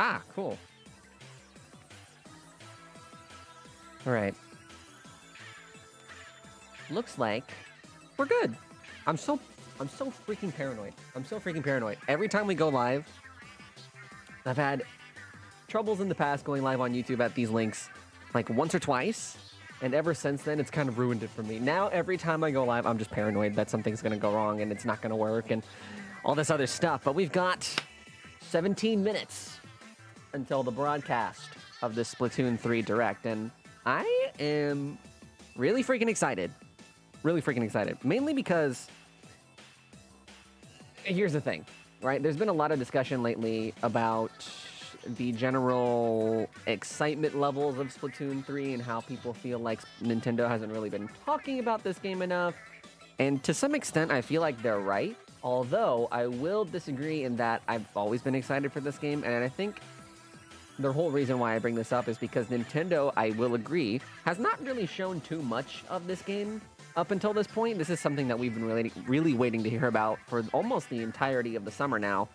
Ah, cool. All right. Looks like we're good. I'm so freaking paranoid. I'm so freaking paranoid. Every time we go live, I've had troubles in the past going live on YouTube at these links, like once or twice, and ever since then, it's kind of ruined it for me. Now, every time I go live, I'm just paranoid that something's going to go wrong and it's not going to work and all this other stuff. But we've got 17 minutes until the broadcast of this Splatoon 3 Direct, and I am really freaking excited. Really freaking excited. Mainly because, here's the thing, right? There's been a lot of discussion lately about the general excitement levels of Splatoon 3 and how people feel like Nintendo hasn't really been talking about this game enough. And to some extent, I feel like they're right. Although, I will disagree in that I've always been excited for this game, and I think the whole reason why I bring this up is because Nintendo, I will agree, has not really shown too much of this game up until this point. This is something that we've been really waiting to hear about for almost the entirety of the summer now,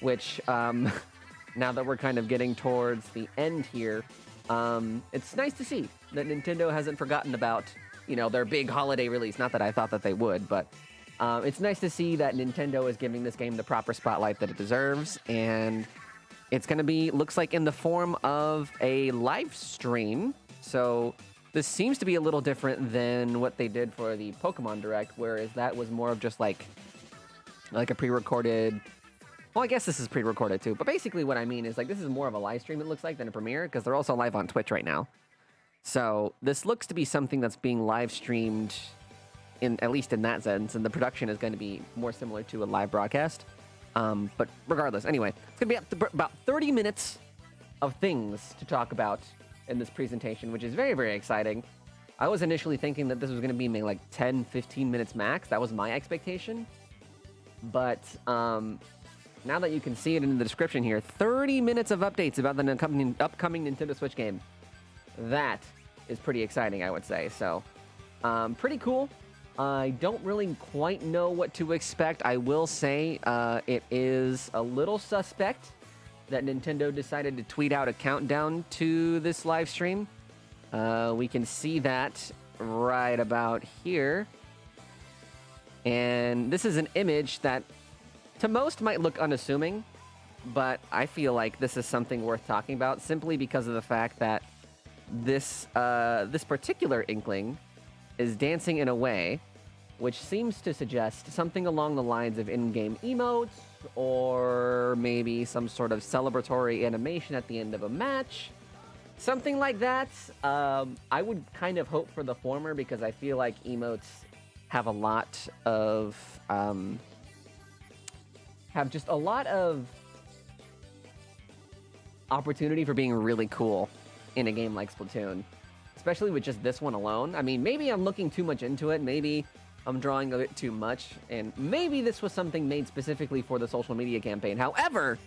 which, now that we're kind of getting towards the end here, it's nice to see that Nintendo hasn't forgotten about, you know, their big holiday release. Not that I thought that they would, but it's nice to see that Nintendo is giving this game the proper spotlight that it deserves, and it's going to be, looks like, in the form of a live stream. So this seems to be a little different than what they did for the Pokemon Direct, whereas that was more of just like a pre-recorded... Well, I guess this is pre-recorded too, but basically what I mean is, like, this is more of a live stream, it looks like, than a premiere, because they're also live on Twitch right now. So this looks to be something that's being live streamed, at least in that sense, and the production is going to be more similar to a live broadcast. But regardless, anyway, it's going to be about 30 minutes of things to talk about in this presentation, which is very, very exciting. I was initially thinking that this was going to be maybe like 10, 15 minutes max. That was my expectation. But now that you can see it in the description here, 30 minutes of updates about the upcoming Nintendo Switch game. That is pretty exciting, I would say. So, pretty cool. I don't really quite know what to expect. I will say it is a little suspect that Nintendo decided to tweet out a countdown to this live stream. We can see that right about here. And this is an image that to most might look unassuming, but I feel like this is something worth talking about simply because of the fact that this particular Inkling is dancing in a way which seems to suggest something along the lines of in-game emotes, or maybe some sort of celebratory animation at the end of a match. Something like that. I would kind of hope for the former, because I feel like emotes have a lot of... have just a lot of opportunity for being really cool in a game like Splatoon. Especially with just this one alone. I mean, maybe I'm looking too much into it. Maybe I'm drawing a bit too much. And maybe this was something made specifically for the social media campaign. However,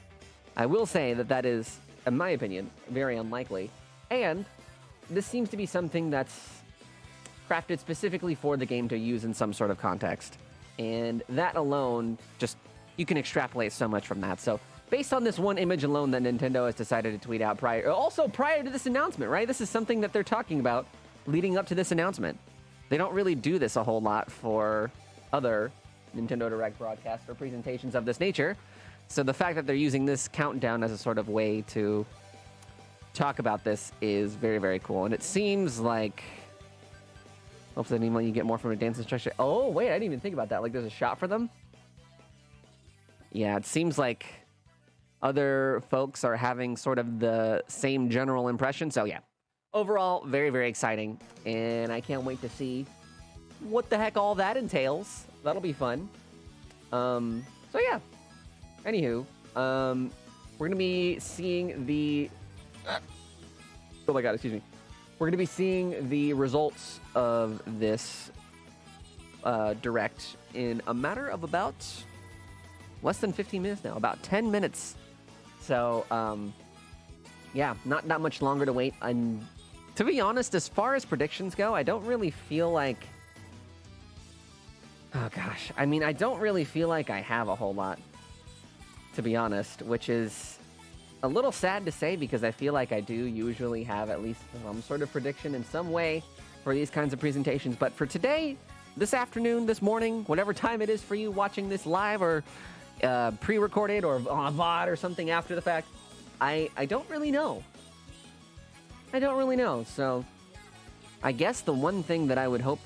I will say that that is, in my opinion, very unlikely. And this seems to be something that's crafted specifically for the game to use in some sort of context. And that alone, just, you can extrapolate so much from that. So based on this one image alone that Nintendo has decided to tweet out prior to this announcement, right? This is something that they're talking about leading up to this announcement. They don't really do this a whole lot for other Nintendo Direct broadcasts or presentations of this nature. So the fact that they're using this countdown as a sort of way to talk about this is very, very cool. And it seems like... hopefully you get more from a dance instructor. Oh, wait, I didn't even think about that. Like, there's a shot for them? Yeah, it seems like other folks are having sort of the same general impression. So, yeah. Overall, very, very exciting. And I can't wait to see what the heck all that entails. That'll be fun. So, yeah. Anywho, we're going to be seeing the... oh my god, excuse me. We're going to be seeing the results of this Direct in a matter of about less than 15 minutes now. About 10 minutes. So, yeah, not that much longer to wait. And to be honest, as far as predictions go, I don't really feel like... oh, gosh. I mean, I don't really feel like I have a whole lot, to be honest, which is a little sad to say because I feel like I do usually have at least some sort of prediction in some way for these kinds of presentations. But for today, this afternoon, this morning, whatever time it is for you watching this live or pre-recorded or on VOD or something after the fact, I don't really know. I don't really know. So I guess the one thing that I would hope...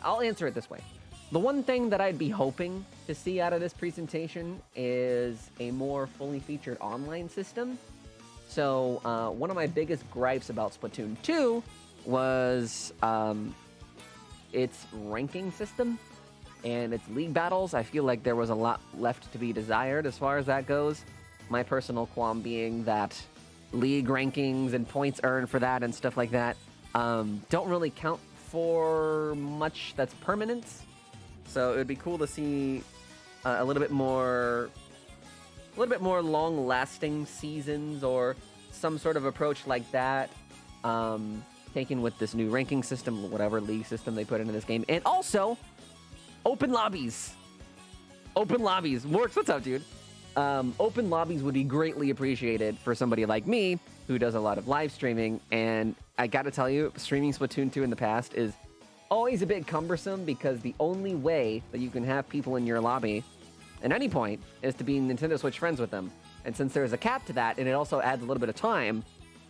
I'll answer it this way. The one thing that I'd be hoping to see out of this presentation is a more fully featured online system. So one of my biggest gripes about Splatoon 2 was its ranking system and its league battles. I feel like there was a lot left to be desired as far as that goes. My personal qualm being that league rankings and points earned for that and stuff like that don't really count for much that's permanent. So it would be cool to see a little bit more long-lasting seasons or some sort of approach like that, taken with this new ranking system, whatever league system they put into this game, and also open lobbies. Open lobbies. Morks, what's up, dude? Open lobbies would be greatly appreciated for somebody like me who does a lot of live streaming, and I gotta tell you, streaming Splatoon 2 in the past is always a bit cumbersome because the only way that you can have people in your lobby at any point is to be Nintendo Switch friends with them. And since there's a cap to that, and it also adds a little bit of time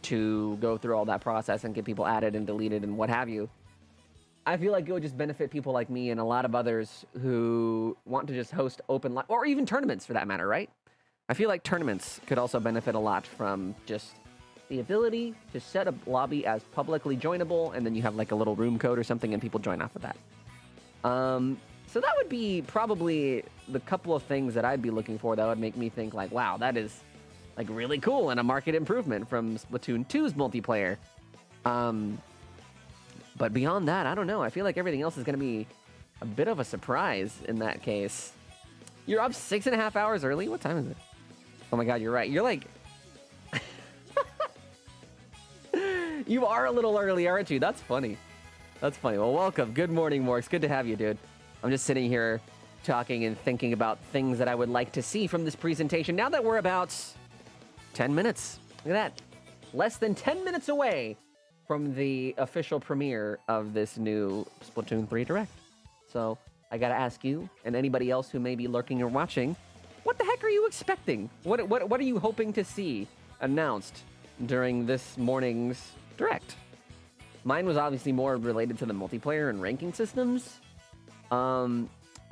to go through all that process and get people added and deleted and what have you, I feel like it would just benefit people like me and a lot of others who want to just host open or even tournaments for that matter, right? I feel like tournaments could also benefit a lot from just the ability to set a lobby as publicly joinable, and then you have like a little room code or something and people join off of that. So that would be probably the couple of things that I'd be looking for that would make me think like, wow, that is like really cool and a market improvement from Splatoon 2's multiplayer. But beyond that, I don't know. I feel like everything else is going to be a bit of a surprise in that case. You're up 6.5 hours early? What time is it? Oh my god, you're right. You're like... You are a little early, aren't you? That's funny. That's funny. Well, welcome. Good morning, Morks. Good to have you, dude. I'm just sitting here talking and thinking about things that I would like to see from this presentation. Now that we're about 10 minutes, look at that. Less than 10 minutes away from the official premiere of this new Splatoon 3 Direct. So I gotta ask you, and anybody else who may be lurking or watching, what the heck are you expecting? What are you hoping to see announced during this morning's Direct? Mine was obviously more related to the multiplayer and ranking systems. I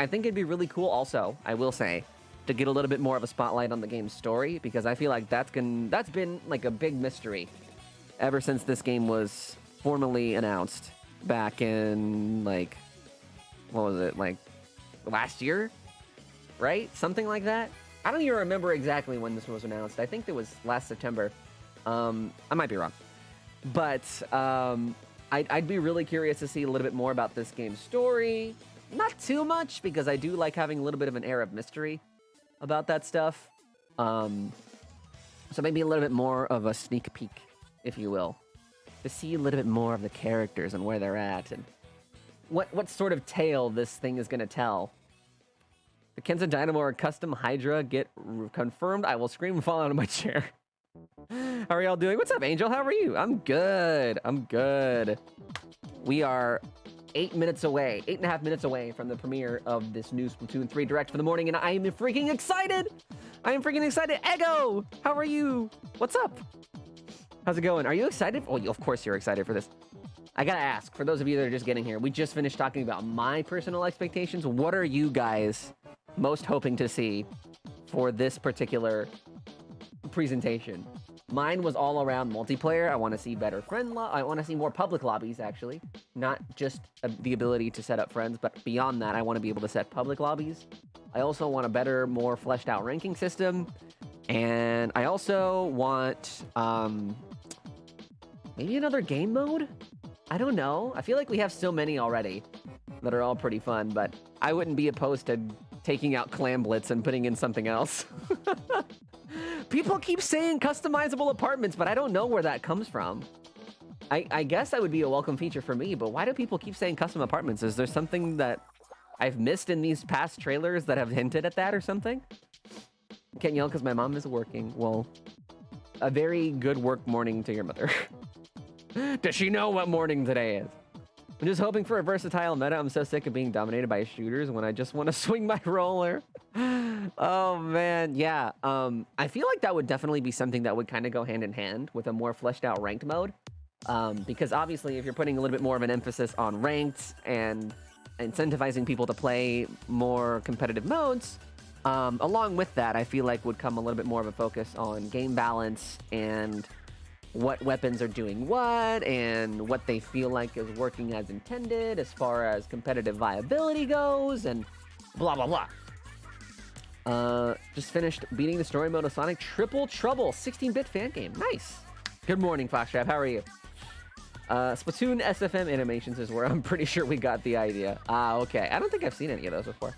think it'd be really cool also, I will say, to get a little bit more of a spotlight on the game's story, because I feel like that's been like a big mystery ever since this game was formally announced back in, like, what was it, like, last year? Right? Something like that? I don't even remember exactly when this was announced. I think it was last September. I might be wrong. But I'd be really curious to see a little bit more about this game's story. Not too much, because I do like having a little bit of an air of mystery about that stuff. So maybe a little bit more of a sneak peek, if you will, to see a little bit more of the characters and where they're at and what sort of tale this thing is going to tell. The Kenza Dynamo or Custom Hydra get confirmed. I will scream and fall out of my chair. How are y'all doing? What's up, Angel? How are you? I'm good. I'm good. We are 8.5 minutes away from the premiere of this new Splatoon 3 Direct for the morning, and I am freaking excited! I am freaking excited! Ego! How are you? What's up? How's it going? Are you excited? Oh, of course you're excited for this. I gotta ask, for those of you that are just getting here, we just finished talking about my personal expectations. What are you guys most hoping to see for this particular presentation? Mine was all around multiplayer. I want to see better I want to see more public lobbies, actually. Not just the ability to set up friends, but beyond that, I want to be able to set public lobbies. I also want a better, more fleshed out ranking system. And I also want maybe another game mode? I don't know. I feel like we have so many already that are all pretty fun, but I wouldn't be opposed to taking out Clam Blitz and putting in something else. People keep saying customizable apartments, but I don't know where that comes from. I guess that would be a welcome feature for me, but why do people keep saying custom apartments? Is there something that I've missed in these past trailers that have hinted at that or something? Can't yell because my mom is working. Well, a very good work morning to your mother. Does she know what morning today is? I'm just hoping for a versatile meta. I'm so sick of being dominated by shooters when I just want to swing my roller. Oh, man. Yeah. I feel like that would definitely be something that would kind of go hand in hand with a more fleshed out ranked mode. Because obviously, if you're putting a little bit more of an emphasis on ranked and incentivizing people to play more competitive modes, along with that, I feel like would come a little bit more of a focus on game balance and what weapons are doing what and what they feel like is working as intended as far as competitive viability goes and blah, blah, blah. Just finished beating the story mode of Sonic Triple Trouble, 16-bit fan game. Nice. Good morning, Foxtrap. How are you? Splatoon SFM animations is where I'm pretty sure we got the idea. Okay. I don't think I've seen any of those before.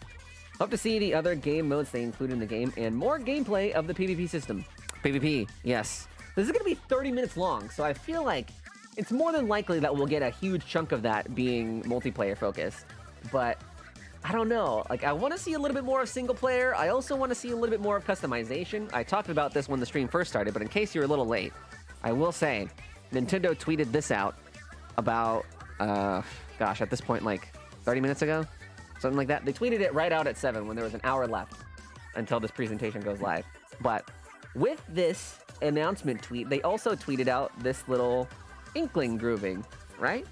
Hope to see the other game modes they include in the game and more gameplay of the PvP system. PvP, yes. This is going to be 30 minutes long, so I feel like it's more than likely that we'll get a huge chunk of that being multiplayer focused. But I don't know. Like, I want to see a little bit more of single player. I also want to see a little bit more of customization. I talked about this when the stream first started, but in case you're a little late, I will say Nintendo tweeted this out about, gosh, at this point, like 30 minutes ago? Something like that. They tweeted it right out at 7 when there was an hour left until this presentation goes live. But with this announcement tweet, they also tweeted out this little inkling grooving, right?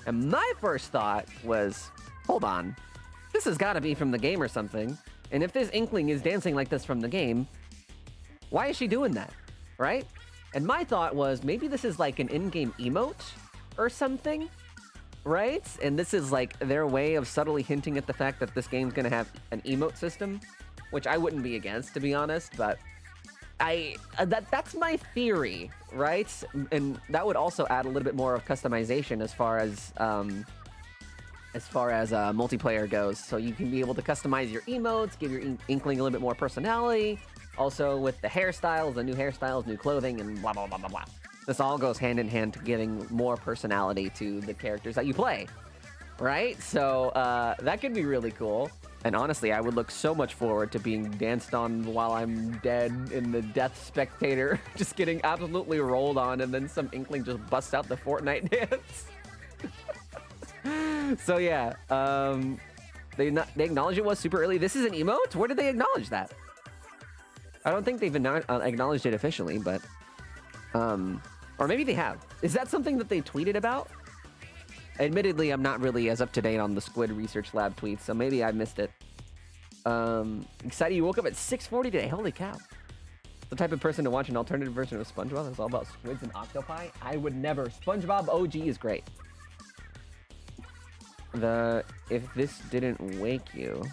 And my first thought was, hold on, this has got to be from the game or something. And if this inkling is dancing like this from the game, why is she doing that, right? And my thought was, maybe this is like an in-game emote or something, right? And this is like their way of subtly hinting at the fact that this game's gonna have an emote system, which I wouldn't be against, to be honest, but that's my theory, right? And that would also add a little bit more of customization as far as multiplayer goes. So you can be able to customize your emotes, give your inkling a little bit more personality. Also with the hairstyles, the new hairstyles, new clothing, and blah, blah, blah, blah, blah. This all goes hand in hand to giving more personality to the characters that you play, right? So that could be really cool. And honestly, I would look so much forward to being danced on while I'm dead in the Death Spectator, just getting absolutely rolled on, and then some inkling just busts out the Fortnite dance. So yeah, they acknowledged it was super early. This is an emote? Where did they acknowledge that? I don't think they've acknowledged it officially, but or maybe they have. Is that something that they tweeted about? Admittedly, I'm not really as up-to-date on the Squid Research Lab tweets, so maybe I missed it. Excited you woke up at 6:40 today. Holy cow. The type of person to watch an alternative version of SpongeBob that's all about squids and octopi? I would never. SpongeBob OG is great. If this didn't wake you...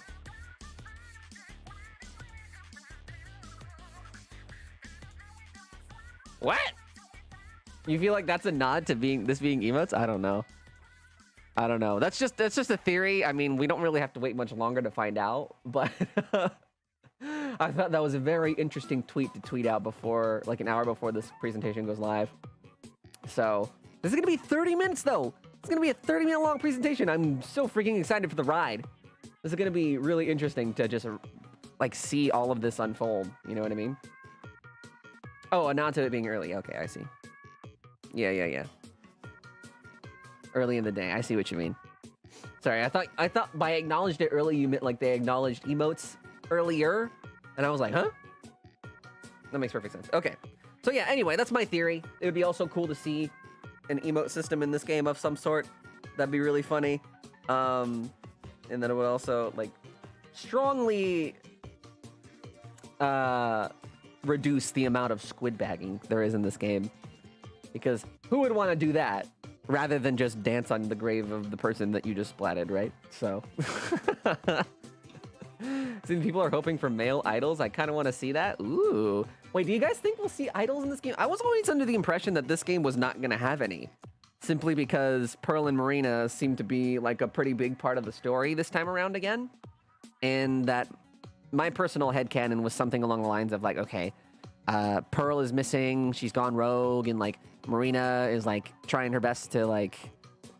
What? You feel like that's a nod to being emotes? I don't know. That's just a theory. I mean, we don't really have to wait much longer to find out, but I thought that was a very interesting tweet to tweet out before, like an hour before this presentation goes live. So this is gonna be 30 minutes though. It's gonna be a 30-minute long presentation. I'm so freaking excited for the ride. This is gonna be really interesting to just like see all of this unfold. You know what I mean? Oh, a nod to it being early. Okay, I see. Yeah. Early in the day. I see what you mean. Sorry, I thought by acknowledged it early you meant like they acknowledged emotes earlier, and I was like, huh? That makes perfect sense. Okay. So yeah, anyway, that's my theory. It would be also cool to see an emote system in this game of some sort. That'd be really funny. And then it would also like strongly reduce the amount of squid bagging there is in this game. Because who would want to do that rather than just dance on the grave of the person that you just splatted, right? So, since people are hoping for male idols, I kind of want to see that. Ooh. Wait, do you guys think we'll see idols in this game? I was always under the impression that this game was not going to have any. Simply because Pearl and Marina seem to be like a pretty big part of the story this time around again. And that my personal headcanon was something along the lines of like, okay, Pearl is missing, she's gone rogue, and like Marina is like trying her best to like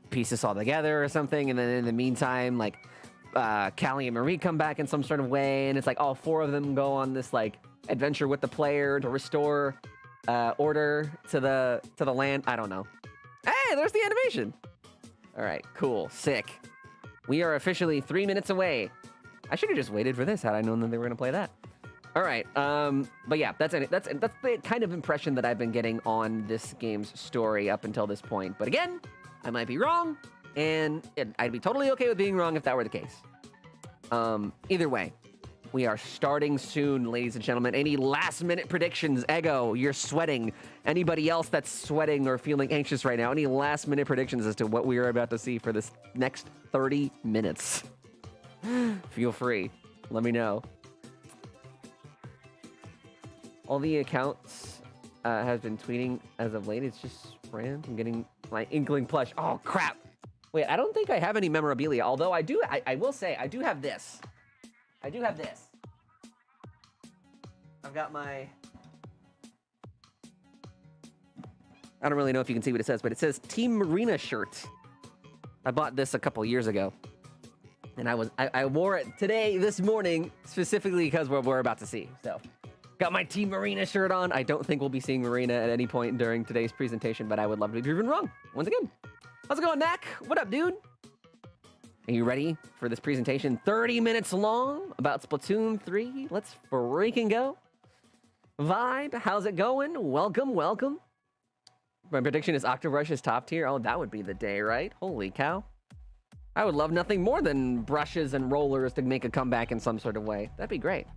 piece this all together or something, and then in the meantime like Callie and Marie come back in some sort of way, and it's like all four of them go on this like adventure with the player to restore order to the land. I don't know. Hey, there's the animation. All right, cool, sick. We are officially 3 minutes away. I should have just waited for this had I known that they were gonna play that. All right, but yeah, that's the kind of impression that I've been getting on this game's story up until this point. But again, I might be wrong, and I'd be totally okay with being wrong if that were the case. Either way, we are starting soon, ladies and gentlemen. Any last-minute predictions? Ego, you're sweating. Anybody else that's sweating or feeling anxious right now? Any last-minute predictions as to what we are about to see for this next 30 minutes? Feel free. Let me know. All the accounts have been tweeting as of late. It's just random. I'm getting my Inkling plush. Oh, crap. Wait, I don't think I have any memorabilia, although I will say, I do have this. I do have this. I've got my... I don't really know if you can see what it says, but it says Team Marina shirt. I bought this a couple years ago. And I wore it today, this morning, specifically because we're about to see. So, got my Team Marina shirt on. I don't think we'll be seeing Marina at any point during today's presentation, but I would love to be proven wrong. Once again, how's it going, Mac? What up, dude? Are you ready for this presentation? 30 minutes long about Splatoon 3. Let's freaking go. Vibe, how's it going? Welcome, welcome. My prediction is Octobrush is top tier. Oh, that would be the day, right? Holy cow. I would love nothing more than brushes and rollers to make a comeback in some sort of way. That'd be great.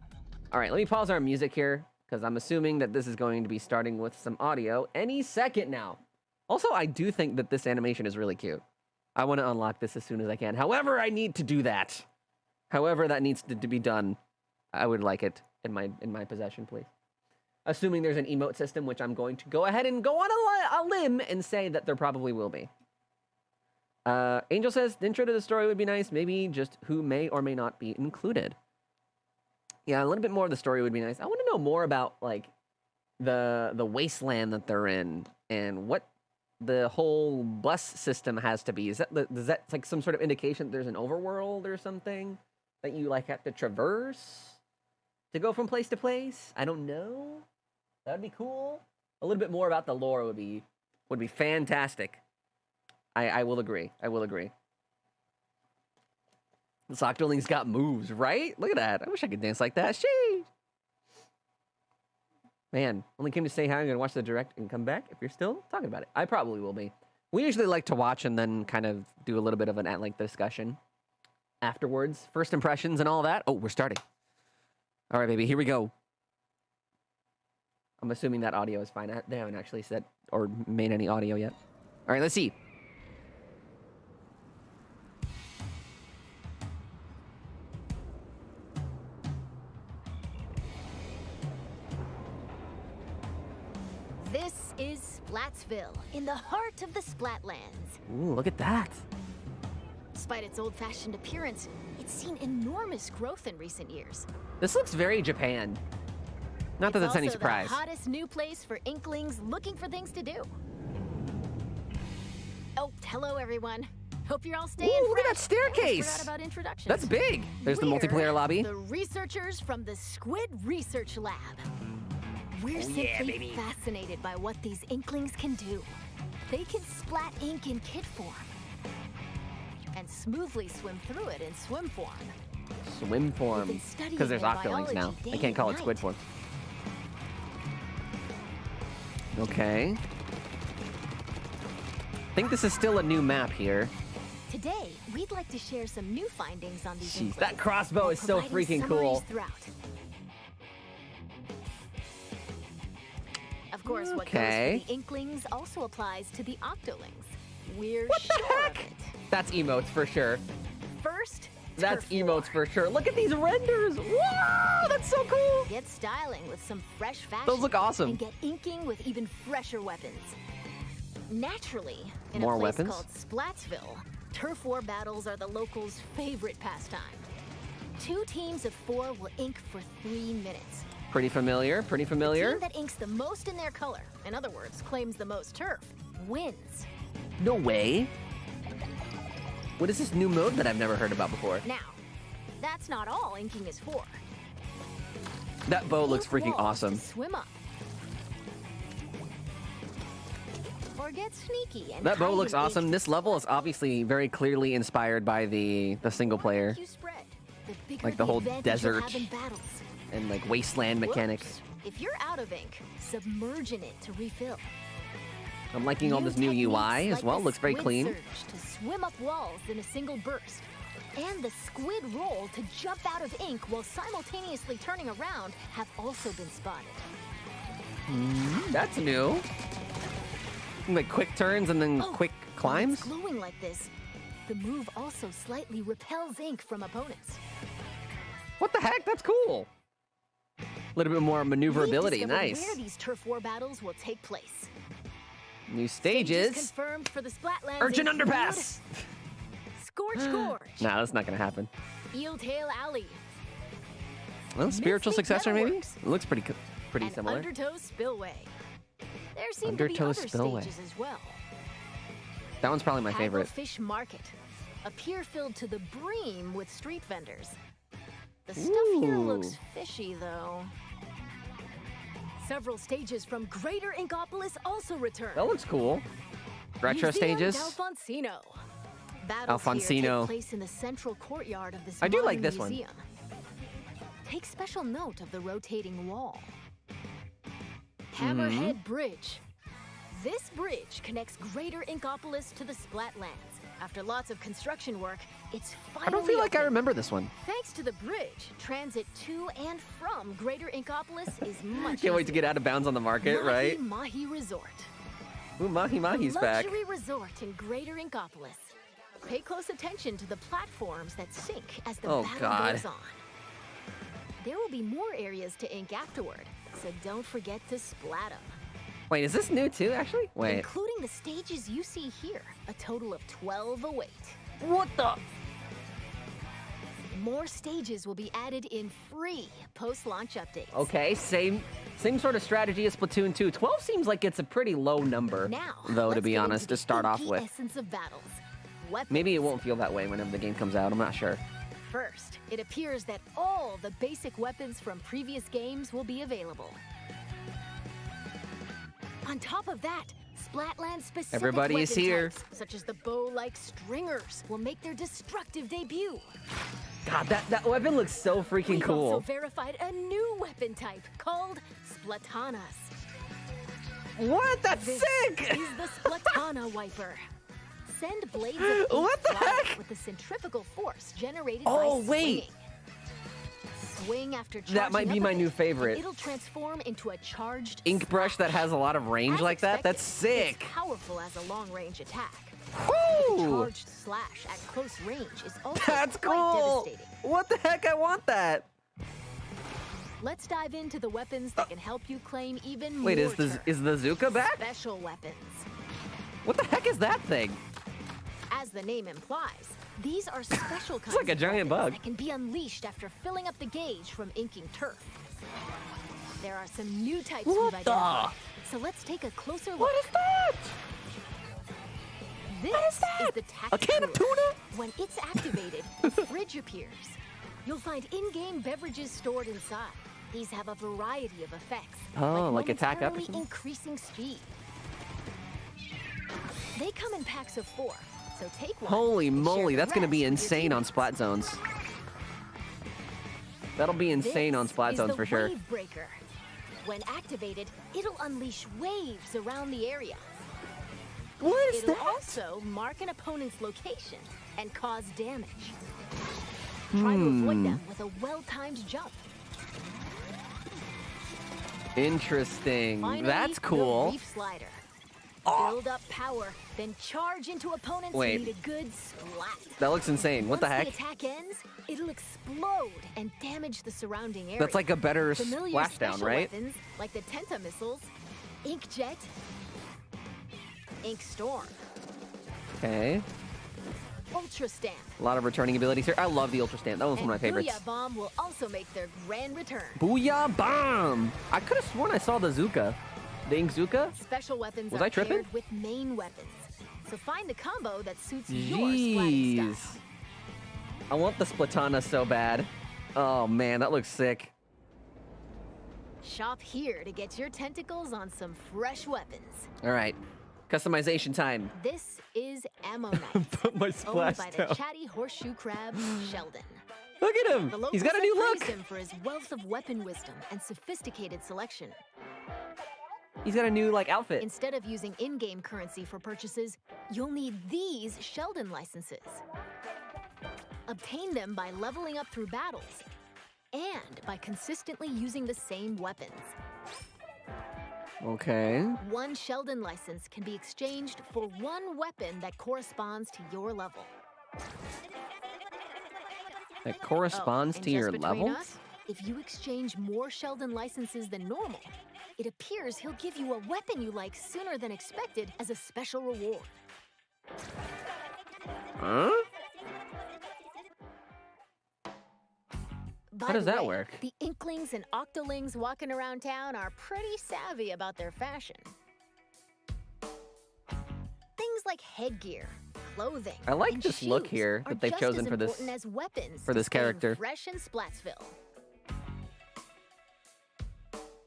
All right, let me pause our music here, because I'm assuming that this is going to be starting with some audio any second now. Also, I do think that this animation is really cute. I want to unlock this as soon as I can. However, I need to do that. However that needs to be done, I would like it in my possession, please. Assuming there's an emote system, which I'm going to go ahead and go on a limb and say that there probably will be. Angel says, the intro to the story would be nice. Maybe just who may or may not be included. Yeah, a little bit more of the story would be nice. I want to know more about, like, the wasteland that they're in and what the whole bus system has to be. Is that like some sort of indication that there's an overworld or something that you like have to traverse to go from place to place? I don't know. That'd be cool. A little bit more about the lore would be fantastic. I will agree. I will agree. This Octoling's got moves, right? Look at that. I wish I could dance like that. Sheesh. Man, only came to say hi. I'm going to watch the direct and come back if you're still talking about it. I probably will be. We usually like to watch and then kind of do a little bit of an at-length discussion afterwards. First impressions and all that. Oh, we're starting. All right, baby, here we go. I'm assuming that audio is fine. They haven't actually said or made any audio yet. All right, let's see. This is Splatsville, in the heart of the Splatlands. Ooh, look at that. Despite its old-fashioned appearance, it's seen enormous growth in recent years. This looks very Japan. Not that that's any surprise. It's also the hottest new place for Inklings looking for things to do. Oh, hello everyone. Hope you're all staying fresh. Look at that staircase. I forgot about introductions. That's big. There's the multiplayer lobby. The researchers from the Squid Research Lab. We're simply fascinated by what these Inklings can do. They can splat ink in kit form and smoothly swim through it in swim form. Swim form. Because there's Octolings now. I can't call it squid form. Okay. I think this is still a new map here. Today, we'd like to share some new findings on these Inklings. That crossbow is so freaking cool. Of course, what goes for the Inklings also applies to the Octolings. We're what the heck? That's emotes for sure. First, that's emotes for sure. Look at these renders. Wow, that's so cool. Get styling with some fresh fashion. Those look awesome. And get inking with even fresher weapons. Naturally, in more a place weapons? called Splatsville, turf war battles are the locals' favorite pastime. 2 teams of 4 will ink for 3 minutes. Pretty familiar, pretty familiar. The team that inks the most in their color, in other words, claims the most turf, wins. No way. What is this new mode that I've never heard about before? Now, that's not all inking is for. That bow looks freaking awesome. Swim up. or get sneaky and That bow hide looks an ink awesome. This level is obviously very clearly inspired by the single player. You spread, the bigger Like the whole advantage you'll desert have in battles. and like wasteland mechanic. Whoops. If you're out of ink, submerge in it to refill. I'm liking all this new UI as techniques well. like Looks very the clean. squid surge to swim up walls in a single burst. And the squid roll to jump out of ink while simultaneously turning around have also been spotted. That's new. Like quick turns and then quick When climbs. it's glowing like this, the move also slightly repels ink from opponents. What the heck? That's cool. A little bit more maneuverability. We've discovered Nice. where these turf war battles will take place. New stages. Confirmed for the Splatlands. Urchin include Underpass. Scorch Gorge, Nah, that's not gonna happen. Eeltail Alley, Well, spiritual Mystic successor maybe. Metalworks. It looks pretty and similar. Undertow Spillway. There seem to Undertow be other Spillway. stages as well. That one's probably my favorite. Fish Market, a pier filled to the brim with street vendors. The stuff here Ooh. looks fishy, though. Several stages from Greater Inkopolis also return. That looks cool. Retro Museum stages. Alfonsino. Battles here Alfonsino. take place in the central courtyard of this I do like modern this one. museum. Take special note of the rotating wall. Hammerhead Bridge. This bridge connects Greater Inkopolis to the Splatlands. After lots of construction work, it's finally I don't feel like I open. remember this one. Thanks to the bridge, transit to and from Greater Inkopolis is much Can't wait to get out of bounds on the market, right? Mahi Resort. Ooh, Mahi Mahi's back. Luxury resort in Greater Inkopolis. Pay close attention to the platforms that sink as the Oh, battle God. goes on. There will be more areas to ink afterward, so don't forget to splat them. Wait, is this new too, actually? Wait. Including the stages you see here, a total of 12 await. What the? More stages will be added in free post-launch updates. Okay, same sort of strategy as Splatoon 2. 12 seems like it's a pretty low number, Now, though, to let's be get honest, into to start the off inky with. essence of battles. Weapons. Maybe it won't feel that way whenever the game comes out. I'm not sure. First, it appears that all the basic weapons from previous games will be available. On top of that, Splatland-specific Everybody is weapon here. types, such as the bow-like stringers, will make their destructive debut. God, that weapon looks so freaking We've also cool. verified a new weapon type called Splatanas. What? That's This sick! is the Splatana Wiper. Send blades of ink What the flying heck? with the centrifugal force generated Oh, by wait. swinging. Swing after That might charging be up my a new bit, favorite. and it'll transform into a charged Ink brush that has a lot of range As like that? expected, That's sick. It's powerful as a long-range attack. Woo! Charged slash at close range is also That's quite cool. devastating. What the heck? I want that. Let's dive into the weapons that can help you claim even Wait, more is the turns. Zuka back? Special weapons. What the heck is that thing? As the name implies, these are special kinds like a of giant weapons bug. that can be unleashed after filling up the gauge from inking turf. There are some new types What we've the? identified, so let's take a closer look. What is that? This What is that? the A can of tactic. tuna? When it's activated, a fridge appears. You'll find in-game beverages stored inside. These have a variety of effects. Oh, like attack up or momentarily something? increasing speed. They come in packs of 4, so take one. Holy and share moly, the that's gonna be rest with your insane on teammates. Splat Zones. That'll be insane on This Splat is Zones the for sure. Wave Breaker. When activated, it'll unleash waves around the area. What is It'll that? also mark an opponent's location and cause damage. Try to avoid them with a well-timed jump. Interesting. Finally, That's the cool. Reef Slider. Oh. Build up power, then charge into opponents Wait. who need a good splat. That looks insane. What the Once heck? the attack ends, it'll explode and damage the surrounding area. That's like a better Familiar splashdown, special right? weapons, like the Tenta missiles, Ink Jet, Ink Storm, Okay. Ultra Stamp, A lot of returning abilities here. I love the Ultra Stamp. That was and one of my favorites. Booyah Bomb will also make their grand return. Booyah Bomb! I could have sworn I saw the Zuka. The Ink Zuka? Special weapons Was are I tripping? paired with main weapons, so find the combo that suits your splatting Jeez. style. I want the Splatana so bad. Oh man, that looks sick. Shop here to get your tentacles on some fresh weapons. All right. Customization time. This is Ammo Night, Put my owned splash by the down. chatty horseshoe crab, Sheldon. Look at him. The He's got a new locals look. praise him for his wealth of weapon wisdom and sophisticated selection. He's got a new like outfit. Instead of using in-game currency for purchases, you'll need these Sheldon licenses. Obtain them by leveling up through battles and by consistently using the same weapons. Okay. One Sheldon license can be exchanged for one weapon that corresponds to your level. That corresponds and to just your between level? us, if you exchange more Sheldon licenses than normal, it appears he'll give you a weapon you like sooner than expected as a special reward. Huh? By How does the that way, work? The Inklings and Octolings walking around town are pretty savvy about their fashion. Things like headgear, clothing, I like and this look shoes here are that they've just chosen as for this- important as weapons for to this staying character. fresh in Splatsville.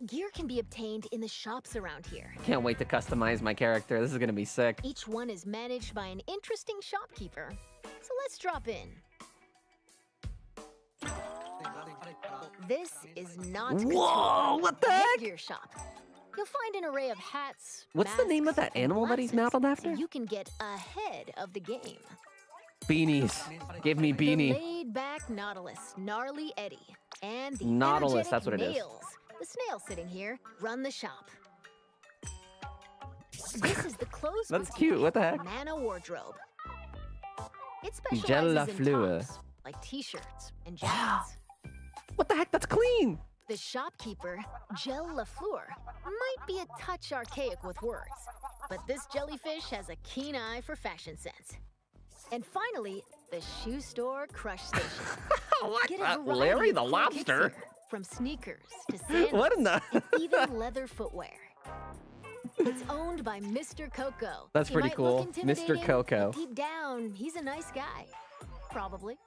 Gear can be obtained in the shops around here. Can't wait to customize my character. This is gonna be sick. Each one is managed by an interesting shopkeeper. So let's drop in. This is not Whoa, what the heck? Headgear shop. You'll find an array of hats. What's the name of masks, that and animal that he's glasses, modeled after? So you can get ahead of the game. Beanies. Give me The beanie. laid-back Nautilus, Gnarly Eddie, and the Nautilus, energetic that's what it is. Nails, the snail sitting here, run the shop. This is the clothes That's boutique, cute, what the heck? Mana Wardrobe. It Gel La specializes in Fleur. tops, like t-shirts and jackets. What the heck? That's clean. The shopkeeper, Gel La Fleur, might be a touch archaic with words, but this jellyfish has a keen eye for fashion sense. And finally, the shoe store Crush Station. What? Get a variety Larry of the cool lobster? kicks here, from sneakers to sandals What in the? and even leather footwear. It's owned by Mr. Coco. That's He pretty might look cool. Mr. intimidating, Coco. but deep down, he's a nice guy. Probably.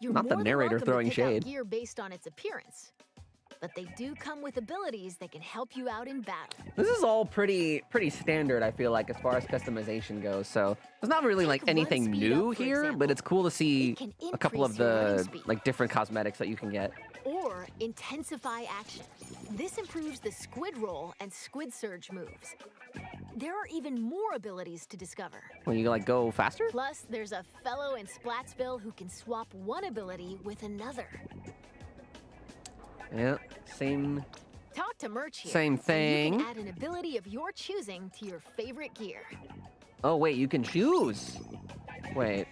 You're Not the more than narrator welcome to throwing pick out shade. gear based on its appearance, but they do come with abilities that can help you out in battle. This is all pretty standard, I feel like, as far as customization goes. So there's not really like Take run anything speed new up, for here, but example. it's cool to see It can a couple of increase your running the speed. like different cosmetics that you can get. Or intensify action. This improves the squid roll and squid surge moves. There are even more abilities to discover. When you like go faster? Plus, there's a fellow in Splatsville who can swap one ability with another. Yeah, same. Talk to Merch here. Same so you thing. can add an ability of your choosing to your favorite gear. Oh wait, you can choose. Wait.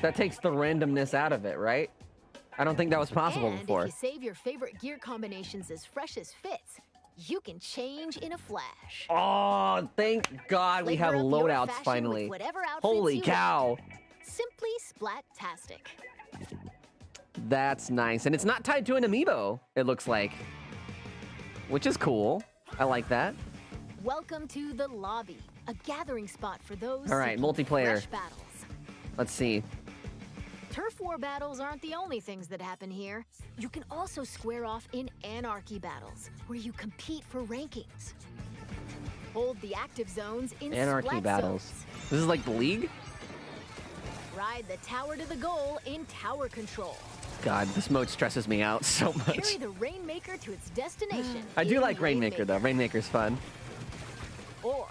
That takes the randomness out of it, right? I don't think that was possible And before. if you save your favorite gear combinations as fresh as fits, you can change in a flash. Oh, thank God we have Flavor up your loadouts fashion with finally. whatever outfits Holy you cow. want. Simply Splat-tastic. That's nice. And it's not tied to an amiibo, it looks like. Which is cool. I like that. Welcome to the lobby, a gathering spot for those All right, seeking multiplayer. fresh battles. Let's see. Turf war battles aren't the only things that happen here. You can also square off in anarchy battles, where you compete for rankings. Hold the active zones in Anarchy Splat battles. zones. This is like the League? Ride the tower to the goal in tower control. God, this mode stresses me out so much. Carry the Rainmaker to its destination. I do in like Rainmaker though. Rainmaker's fun. Or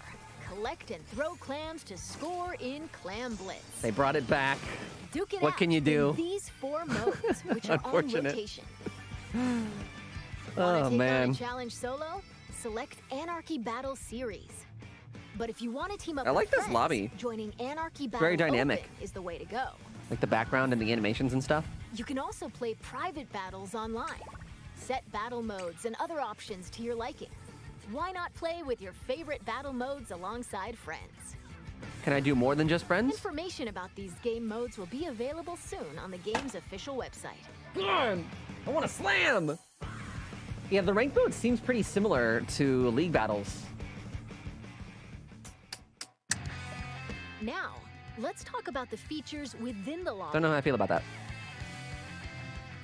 collect and throw clams to score in Clam Blitz. They brought it back. Duke it What out can you do? in these 4 modes, which are on Unfortunate. rotation. Oh Wanna take on man. a challenge solo? Select Anarchy Battle Series. But if you want to team up I like with this friends, lobby. joining Anarchy Battle very dynamic. Open is the way to go. Like the background and the animations and stuff. You can also play private battles online. Set battle modes and other options to your liking. Why not play with your favorite battle modes alongside friends? Can I do more than just friends? Information about these game modes will be available soon on the game's official website. God, I want to slam! Yeah, the rank mode seems pretty similar to League battles. Now, let's talk about the features within the lobby. Don't know how I feel about that.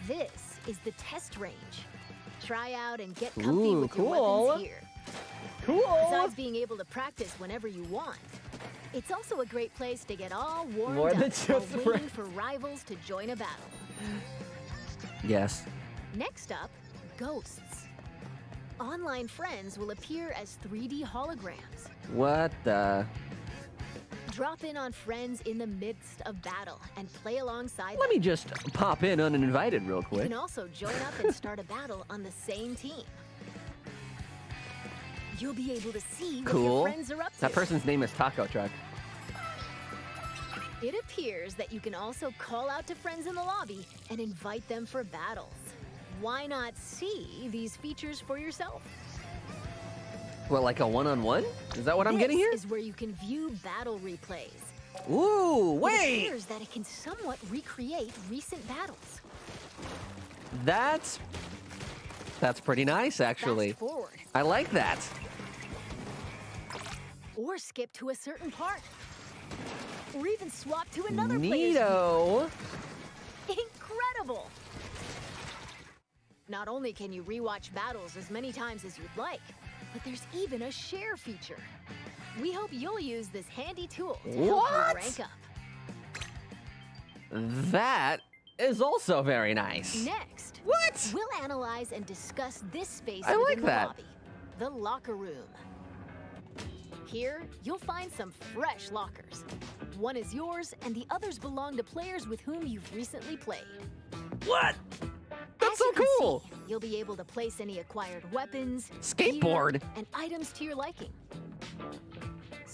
This is the test range. Try out and get comfy Ooh, with cool. your weapons here. Cool. Besides being able to practice whenever you want, it's also a great place to get all warmed More up than while just waiting for rivals to join a battle. Yes. Next up, ghosts. Online friends will appear as 3D holograms. What the? Drop in on friends in the midst of battle and play alongside Let them. me just pop in uninvited real You quick. can also join up and start a battle on the same team. You'll be able to see what Cool. your friends are up to. That person's name is Taco Truck. It appears that you can also call out to friends in the lobby and invite them for battles. Why not see these features for yourself? What, like a one-on-one? Is that what I'm getting here? This is where you can view battle replays. Ooh, It wait! appears that it can somewhat recreate recent battles. That's pretty nice, actually. Fast forward I like that. or skip to a certain part. Or even swap to another player's view. Neato. Incredible! Not only can you rewatch battles as many times as you'd like, but there's even a share feature. We hope you'll use this handy tool to help What? you rank up. That is also very nice. Next, What? we'll analyze and discuss this space I like within the that. lobby, the locker room. Here, you'll find some fresh lockers. One is yours, and the others belong to players with whom you've recently played. What? That's As so you can cool. see, you'll be able to place any acquired weapons, Skateboard. gear, and items to your liking.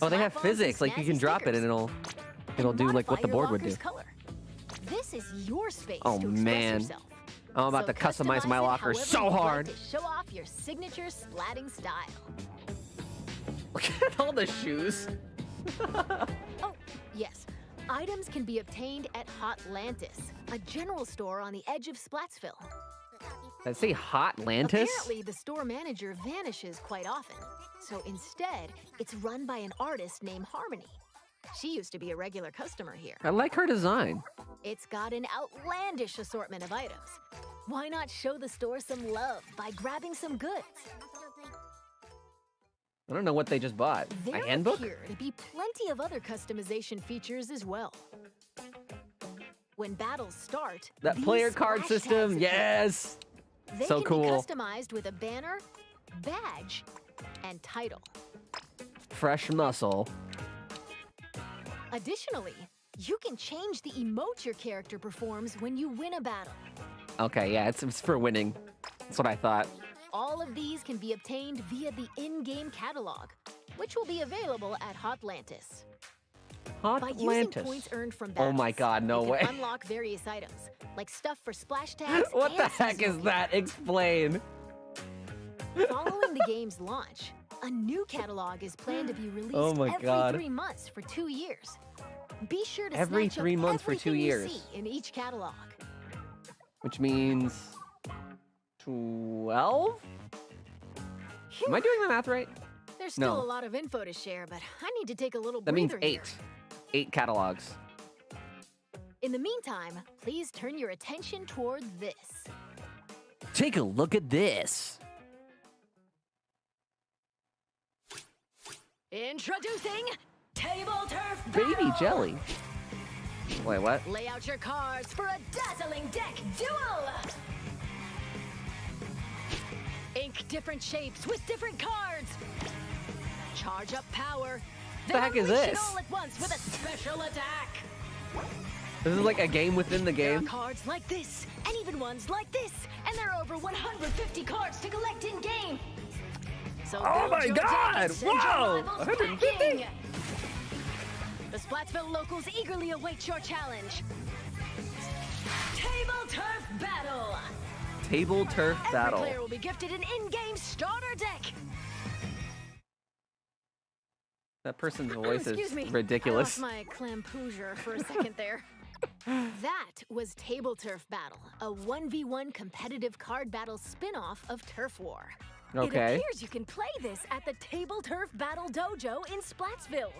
Oh, they have Slap on some physics. Like you can snazzy drop it and stickers it'll and do like what modify the your board would do. locker's color. This is your space Oh, to express man. yourself. I'm about So to customize my it locker however so you'd like hard. to show off your signature splatting style. Look at all the shoes. Oh, yes. Items can be obtained at Hotlantis, a general store on the edge of Splatsville. Did I say Hotlantis? Apparently, the store manager vanishes quite often. So instead, it's run by an artist named Harmony. She used to be a regular customer here. I like her design. It's got an outlandish assortment of items. Why not show the store some love by grabbing some goods? I don't know what they just bought. There A handbook? appear to be plenty of other customization features as well. When battles start, That these player card splash system, tags appear. yes. They So can cool. be customized with a banner, badge, and title. Fresh muscle. Additionally, you can change the emote your character performs when you win a battle. Okay, yeah, it's for winning. That's what I thought. All of these can be obtained via the in-game catalog, which will be available at Hotlantis. By using Hotlantis. points earned from Oh battles, my God, no you way. can unlock various items, like stuff for splash tags What the and heck seasonal is that? Explain. gear. Following the game's launch, a new catalog is planned to be released Oh my every God. 3 months for 2 years. Be sure to Every snatch up 3 months for 2 everything you years. see in each catalog. Which means 12? Am I doing the math right? There's still No. a lot of info to share, but I need to take a little That means breather 8. here. 8 catalogs. In the meantime, please turn your attention toward this. Take a look at this. Introducing Table Turf Baby Battle! jelly. Wait, what? Lay out your cards for a dazzling deck duel! Ink different shapes with different cards! Charge up power. What the heck is Unleash it this? all at once with a special attack! This is like a game within the There are game. cards like this, and even ones like this, and there are over 150 cards to collect in game. So Oh build my your deck God! and send your Whoa! rivals 150? packing. The Splatsville locals eagerly await your challenge. Table Turf Battle. Table turf Every battle. player will be gifted an in-game starter deck. That person's voice Excuse is me. ridiculous. I lost my clampoosier for a second there. That was Table Turf Battle, a 1v1 competitive card battle spin-off of Turf War. Okay. It appears you can play this at the Table Turf Battle Dojo in Splatsville.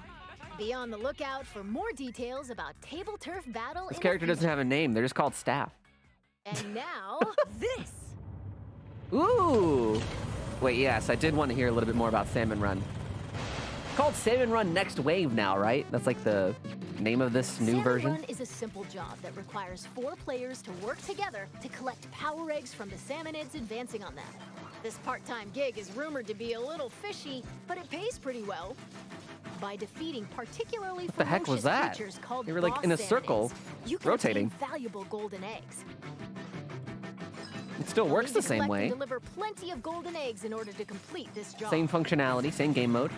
Be on the lookout for more details about Table Turf Battle This in the character doesn't future. have a name. They're just called staff. And now, this. Ooh! Wait, yes, I did want to hear a little bit more about Salmon Run. Called Salmon Run Next Wave now, right? That's like the name of this new version? Salmon Run is a simple job that requires 4 players to work together to collect power eggs from the salmonids advancing on them. This part-time gig is rumored to be a little fishy, but it pays pretty well. By defeating particularly What the heck was that? creatures called They were like boss in a salmonids, circle, you can rotating. obtain valuable golden eggs. It still You'll works need the to same collect and way. deliver plenty of golden eggs in order to complete this job. Same functionality, same game mode.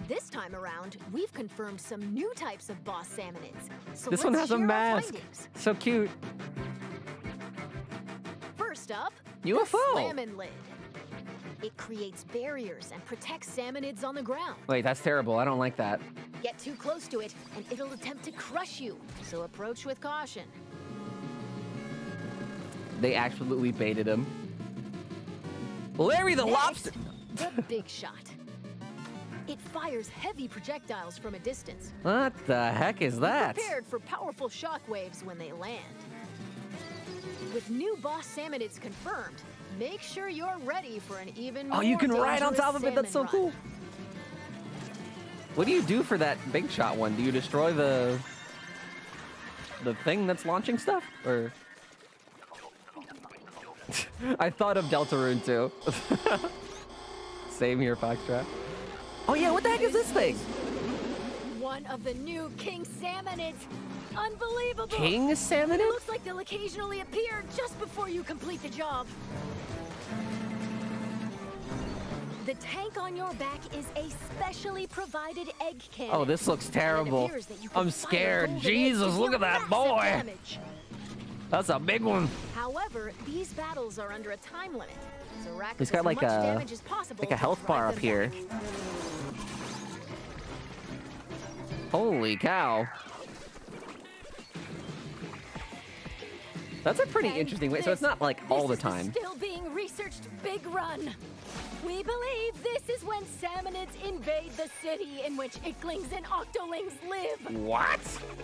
This time around, we've confirmed some new types of boss salmonids. So This one let's has a share our mask. findings. So cute. First up, UFO. the Slammin' Lid. It creates barriers and protects salmonids on the ground. Wait, that's terrible. I don't like that. Get too close to it, and it'll attempt to crush you. So approach with caution. They absolutely baited him. Larry the Next, Lobster! the Big Shot. It fires heavy projectiles from a distance. What the heck is that? Prepared for powerful shockwaves when they land. With new boss salmonids confirmed, make sure you're ready for an even more Oh, you can ride on dangerous top of it. That's so salmon run. cool. What do you do for that Big Shot one? Do you destroy the thing that's launching stuff? Or I thought of Deltarune too. Same here, Foxtrot. Oh yeah, what the heck is this thing? One of the new king salmonids. Unbelievable. King It Salmon? looks like they'll occasionally appear just before you complete the job. The tank on your back is a specially provided egg cannon. Oh, this looks And it terrible. appears that you can I'm fire scared. golden eggs Jesus, to look deal at that massive boy. damage. That's a big one. However, these battles are under a time limit, so rack He's up got as like much a- damage as possible like a to health drive bar them up here. back. Holy cow. That's a pretty And interesting way. So it's not like all the this is time. Still being researched big run. We believe this is when salmonids invade the city in which icklings and octolings live. What?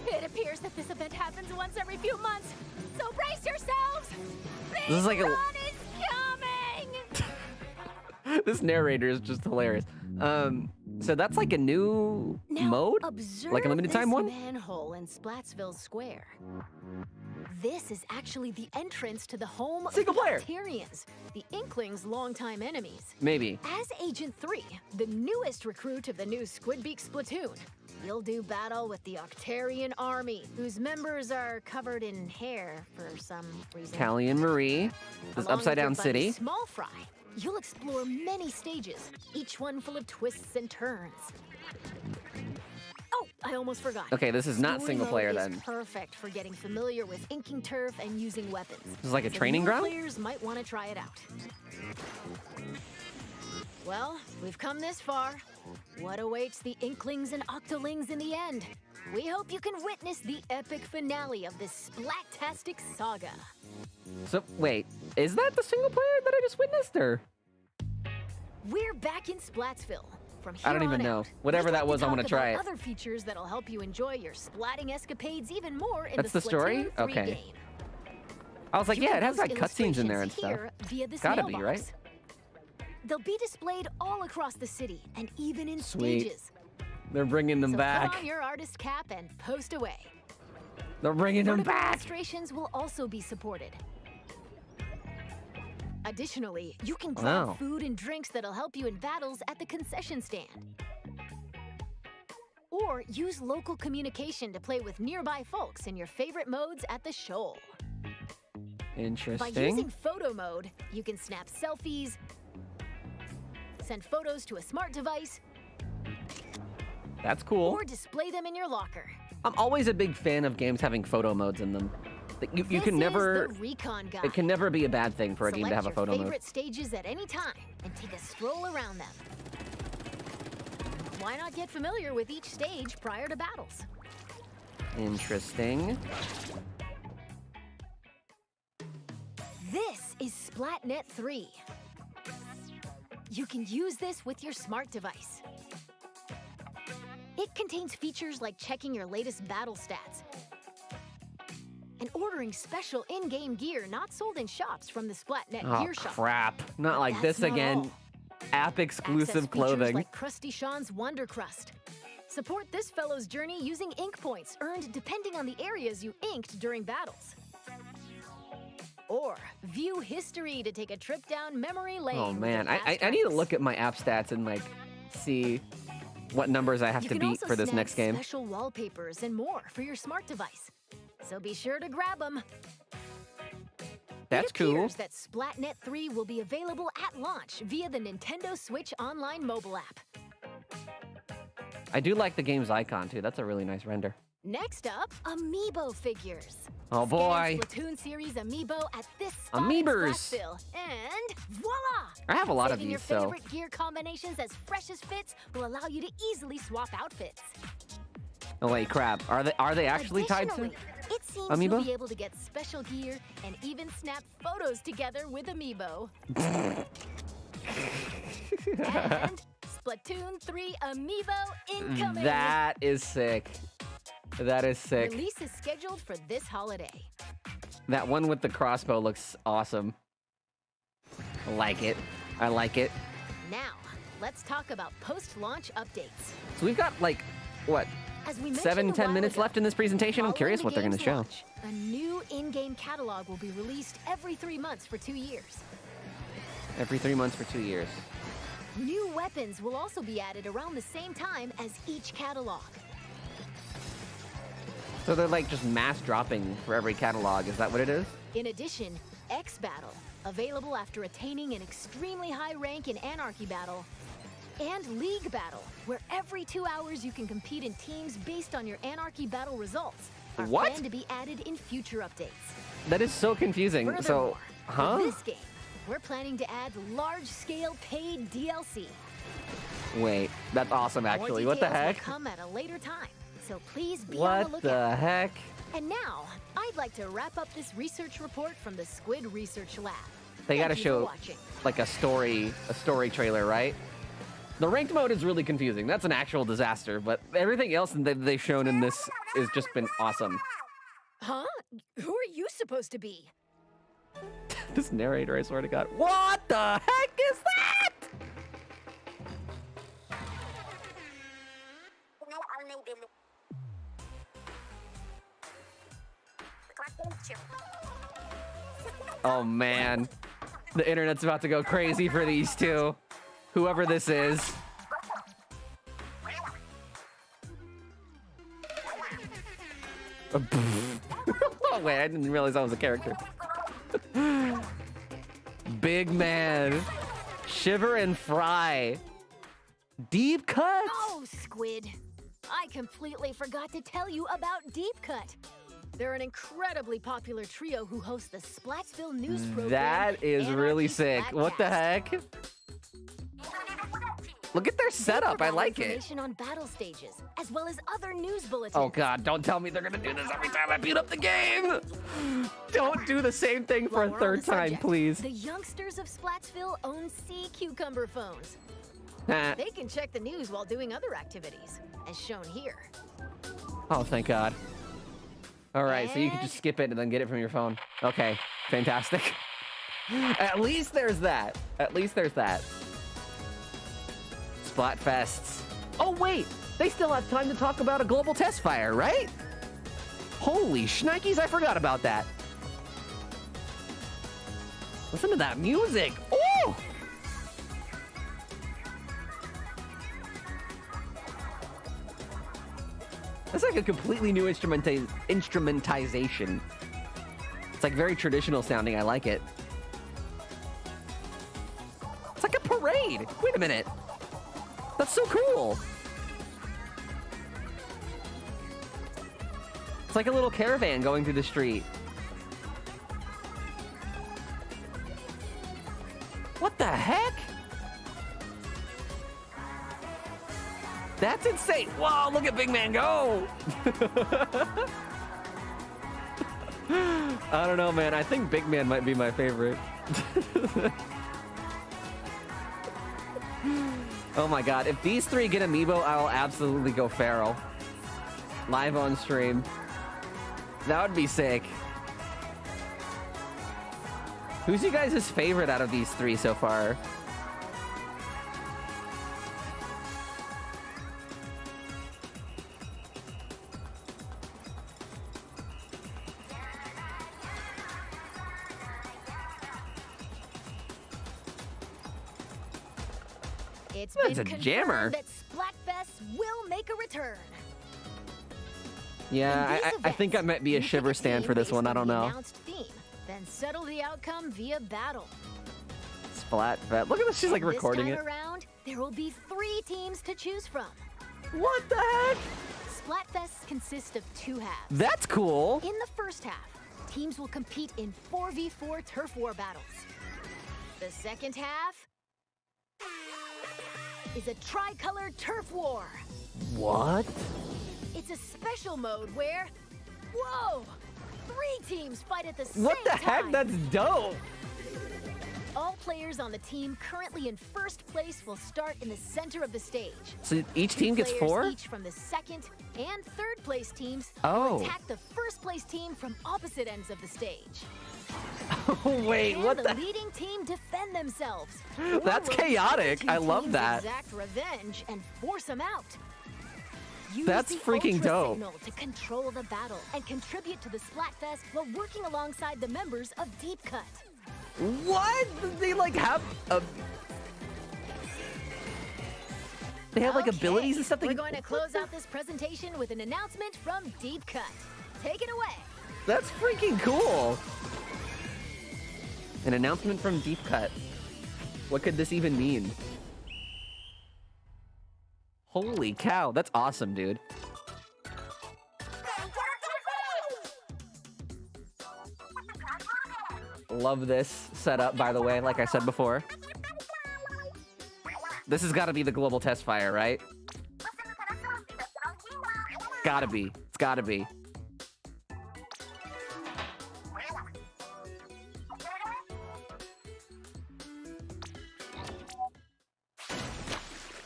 It appears that this event happens once every few months, so brace yourselves. Big This is like a- run is coming. This narrator is just hilarious. So that's like a new Now, mode? observe Like a limited time this one? manhole in Splatsville Square. This is actually the entrance to the home Single of the player. Octarians, the Inklings' longtime enemies. Maybe. As Agent 3, the newest recruit of the new Squidbeak Splatoon, you'll do battle with the Octarian army, whose members are covered in hair for some reason. Callie and Marie. This Along Upside with your Down buddy City. Small Fry, you'll explore many stages, each one full of twists and turns. Oh, I almost forgot. Okay, this is not Story single player mode then. is perfect for getting familiar with inking turf and using weapons. This is like a So training newer ground? Players might want to try it out. Well, we've come this far. What awaits the Inklings and Octolings in the end? We hope you can witness the epic finale of this splat-tastic saga. So wait, is that the single player that I just witnessed, or? We're back in Splatsville. From here I don't even on know. out, Whatever we'd that like was, I wanna talk try about it. Other features that'll help you enjoy your splatting escapades even more in That's the the story? Splatoon 3 Okay. game. I was like, You yeah, can it has post like cutscenes in there and illustrations stuff. here via this Gotta be, mailbox. right? They'll be displayed all across the city and even in Sweet. stages. They're bringing them So back. put on your artist cap and post away. They're bringing them Vertical back. illustrations will also be supported. Additionally, you can grab Wow. food and drinks that'll help you in battles at the concession stand. Or use local communication to play with nearby folks in your favorite modes at the shoal. By Interesting. using photo mode, you can snap selfies, send photos to a smart device, That's cool. or display them in your locker. I'm always a big fan of games having photo modes in them. Like, you This can is never, the Recon Guide. it can never be a bad thing for a game to have a Select photo your mode. favorite stages at any time and take a stroll around them. Why not get familiar with each stage prior to battles? Interesting. This is Splatnet 3. You can use this with your smart device. It contains features like checking your latest battle stats and ordering special in-game gear not sold in shops from the Splatnet Oh, gear shop. crap. Not like That's this not again. all. App exclusive Access features clothing. like Krusty Sean's Wonder Crust. Support this fellow's journey using ink points earned depending on the areas you inked during battles. Or view history to take a trip down memory lane. Oh with man, your past I need to friends. look at my app stats and like see what numbers I have You to can beat also for this snag next game. Special wallpapers and more for your smart device. So be sure to grab them. That's It cool. appears that Splatnet 3 will be available at launch via the Nintendo Switch Online mobile app. I do like the game's icon too. That's a really nice render. Next up, Amiibo figures. Oh boy. Scan Splatoon series Amiibo at this spot in Amiibers. Splatsville, and voila! I have a lot of Saving your these, so favorite gear combinations as fresh as fits will allow you to easily swap outfits. oh wait, crap. Are they actually tied to? Additionally, it seems Amiibo? you'll be able to get special gear and even snap photos together with Amiibo. And Splatoon 3 Amiibo incoming! That is sick. That is sick. Release is scheduled for this holiday. That one with the crossbow looks awesome. I like it. I like it. Now, let's talk about post-launch updates. So we've got like, what, As we mentioned 7, a 10 while minutes ago, left in this presentation? I'm following curious the what they're going to game's show. launch, a new in-game catalog will be released every 3 months for 2 years. Every 3 months for 2 years. New weapons will also be added around the same time as each catalog. So they're like just mass dropping for every catalog. Is that what it is? In addition, X Battle, available after attaining an extremely high rank in Anarchy Battle, and League Battle, where every 2 hours you can compete in teams based on your Anarchy Battle results, are What? planned to be added in future updates. That is so confusing. So, Furthermore, huh? for this game, we're planning to add large-scale paid DLC. Wait, that's awesome actually. More What the details will heck? come at a later time, so please be on the What lookout. the heck? And now, I'd like to wrap up this research report from the Squid Research Lab. They gotta Thank you for show watching. like a story trailer, right? The ranked mode is really confusing. That's an actual disaster, but everything else that they've shown in this has just been awesome. Huh? Who are you supposed to be? This narrator, I swear to God. What the heck is that? Oh man. The internet's about to go crazy for these two. Whoever this is. Oh wait, I didn't realize that was a character. Big man. Shiver and fry. Deep cuts. Oh, Squid. I completely forgot to tell you about Deep Cut. They're an incredibly popular trio who host the Splatsville news program. That is really Anarchy sick. What the Splatcast. heck? Look at their They setup. I provide like it. information on battle stages, as well as other news bulletins. Oh god, don't tell me they're gonna do this every time I beat up the game! Don't do the same thing for While a we're on third the time, subject, please. The youngsters of Splatsville own sea cucumber phones. Ah. They can check the news while doing other activities, as shown here. Oh, thank god. Alright, so you can And- just skip it and then get it from your phone. Okay, fantastic. At least there's that. At least there's that. Splatfests. Oh wait, they still have time to talk about a global test fire, right? Holy shnikes, I forgot about that. Listen to that music. Oh! That's like a completely new instrumentization. It's like very traditional sounding. I like it. It's like a parade. Wait a minute. That's so cool. It's like a little caravan going through the street. What the heck? That's insane. Wow, look at Big Man go. I don't know, man. I think Big Man might be my favorite. Oh my god, if these three get amiibo, I will absolutely go feral. Live on stream. That would be sick. Who's you guys' favorite out of these three so far? It's That's been a confirmed jammer. that Splatfest will make a return. Yeah, In these I think I events, might be a you pick shiver stand team for this based one. I on don't the know. announced theme, then settle the outcome via battle. Splatfest. Look at this. She's like And recording this it. time around, there will be 3 teams to choose from. What the heck? Splatfest consists of 2 halves. That's cool. In the first half, teams will compete in 4v4 turf war battles. The second half is a tricolor turf war. What? It's a special mode where, whoa, 3 teams fight at the same time. What the heck? That's dope. All players on the team currently in first place will start in the center of the stage. So each team gets Players 4? each from the second and third place teams Oh. will attack the first place team from opposite ends of the stage. Wait, And what the the? leading team defend themselves. Or That's rotate chaotic. the 2 I love teams' that. Exact revenge and force them out. Use That's the freaking Ultra dope. Signal to control the battle and contribute to the Splatfest while working alongside the members of Deep Cut. What? They like have a. They have like Okay, abilities and stuff. We're going to close out this presentation with an announcement from Deep Cut. Take it away. That's freaking cool. An announcement from Deep Cut. What could this even mean? Holy cow, that's awesome, dude. Love this setup, by the way, like I said before. This has got to be the global test fire, right? Gotta be. It's gotta be.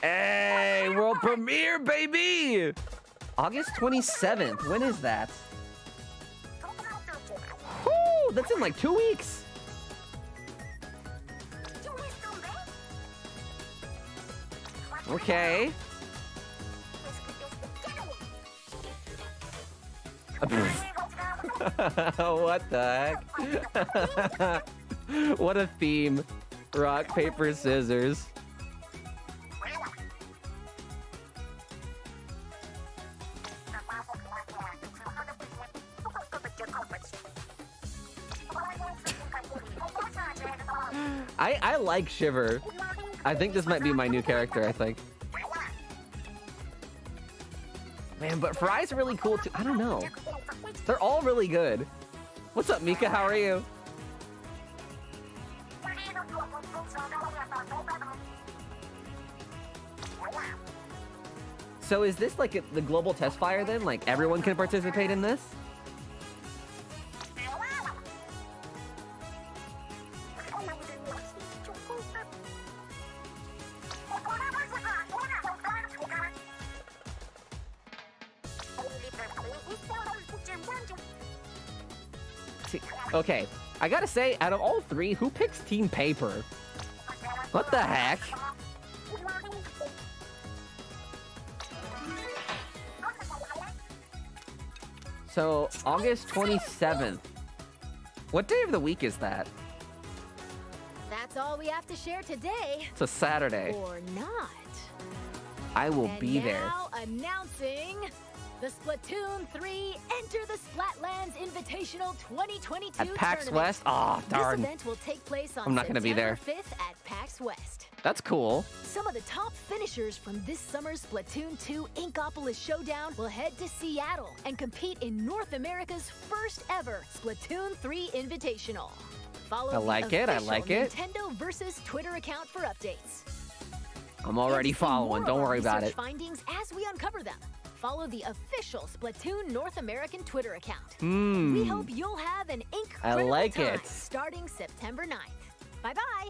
Hey, world premiere, baby! August 27th. When is that? Whoo, that's in like 2 weeks. Okay. What the heck? What a theme. Rock, paper, scissors. I like Shiver. I think this might be my new character, I think. Man, but Fry's really cool too. I don't know. They're all really good. What's up, Mika? How are you? So is this like the global test fire then? Like everyone can participate in this? Okay, I gotta say, out of all 3, who picks Team Paper? What the heck? So, August 27th. What day of the week is that? That's all we have to share today. It's a Saturday. Or not. I will And be there. now announcing the Splatoon 3 Enter the Splatlands Invitational 2022 At PAX tournament. West? Oh, darn. This event will take place on I'm not gonna be there. September 5th at PAX West. That's cool. Some of the top finishers from this summer's Splatoon 2 Inkopolis Showdown will head to Seattle and compete in North America's first ever Splatoon 3 Invitational. Follow I like the it, I official like it. Nintendo versus Twitter account for updates. I'm already And to see following. more Don't of our worry about research it. Findings as we uncover them. Follow the official Splatoon North American Twitter account. Hmm. We hope you'll have an I incredible like time it. starting September 9th. Bye-bye.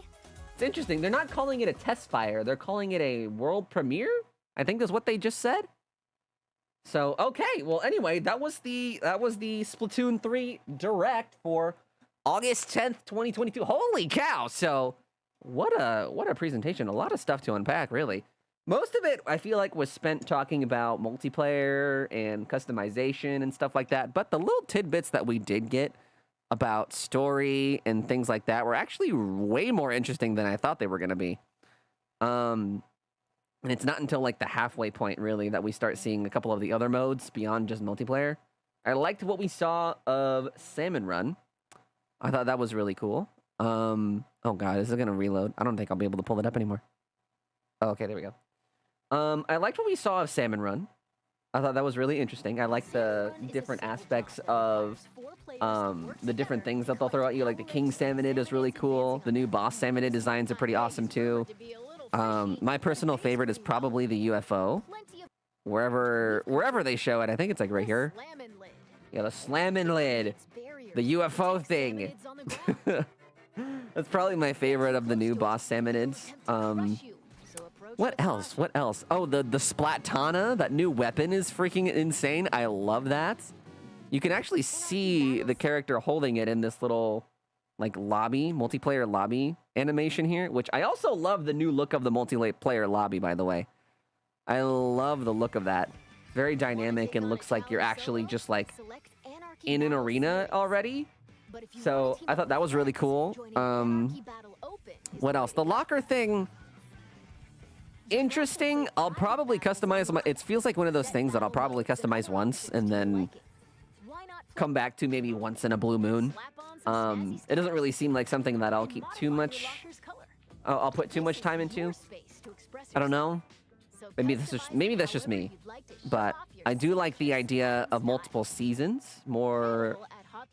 It's interesting. They're not calling it a test fire. They're calling it a world premiere. I think that's what they just said. So, okay. Well, anyway, that was the Splatoon 3 Direct for August 10th, 2022. Holy cow! So, what a presentation. A lot of stuff to unpack, really. Most of it, I feel like, was spent talking about multiplayer and customization and stuff like that. But the little tidbits that we did get about story and things like that were actually way more interesting than I thought they were going to be. And it's not until like the halfway point, really, that we start seeing a couple of the other modes beyond just multiplayer. I liked what we saw of Salmon Run. I thought that was really cool. Oh god, this is going to reload. I don't think I'll be able to pull it up anymore. Oh, okay, there we go. I liked what we saw of Salmon Run. I thought that was really interesting. I like the different aspects of the different things that they'll throw at you. Like the King Salmonid is really cool. The new Boss Salmonid designs are pretty awesome too. My personal favorite is probably the UFO. Wherever they show it, I think it's like right here. Yeah, the Slammin' Lid. The UFO thing. That's probably my favorite of the new Boss Salmonids. What else? What else? Oh, the Splatana, that new weapon is freaking insane. I love that. You can actually see the character holding it in this little, like, lobby, multiplayer lobby animation here, which I also love the new look of the multiplayer lobby, by the way. I love the look of that. Very dynamic and looks like you're actually just, like, in an arena already. So I thought that was really cool. What else? The locker thing... interesting. I'll probably customize my... It feels like one of those things that I'll probably customize once and then come back to maybe once in a blue moon. It doesn't really seem like something that I'll keep too much... I'll put too much time into. I don't know. Maybe that's just me. But I do like the idea of multiple seasons. More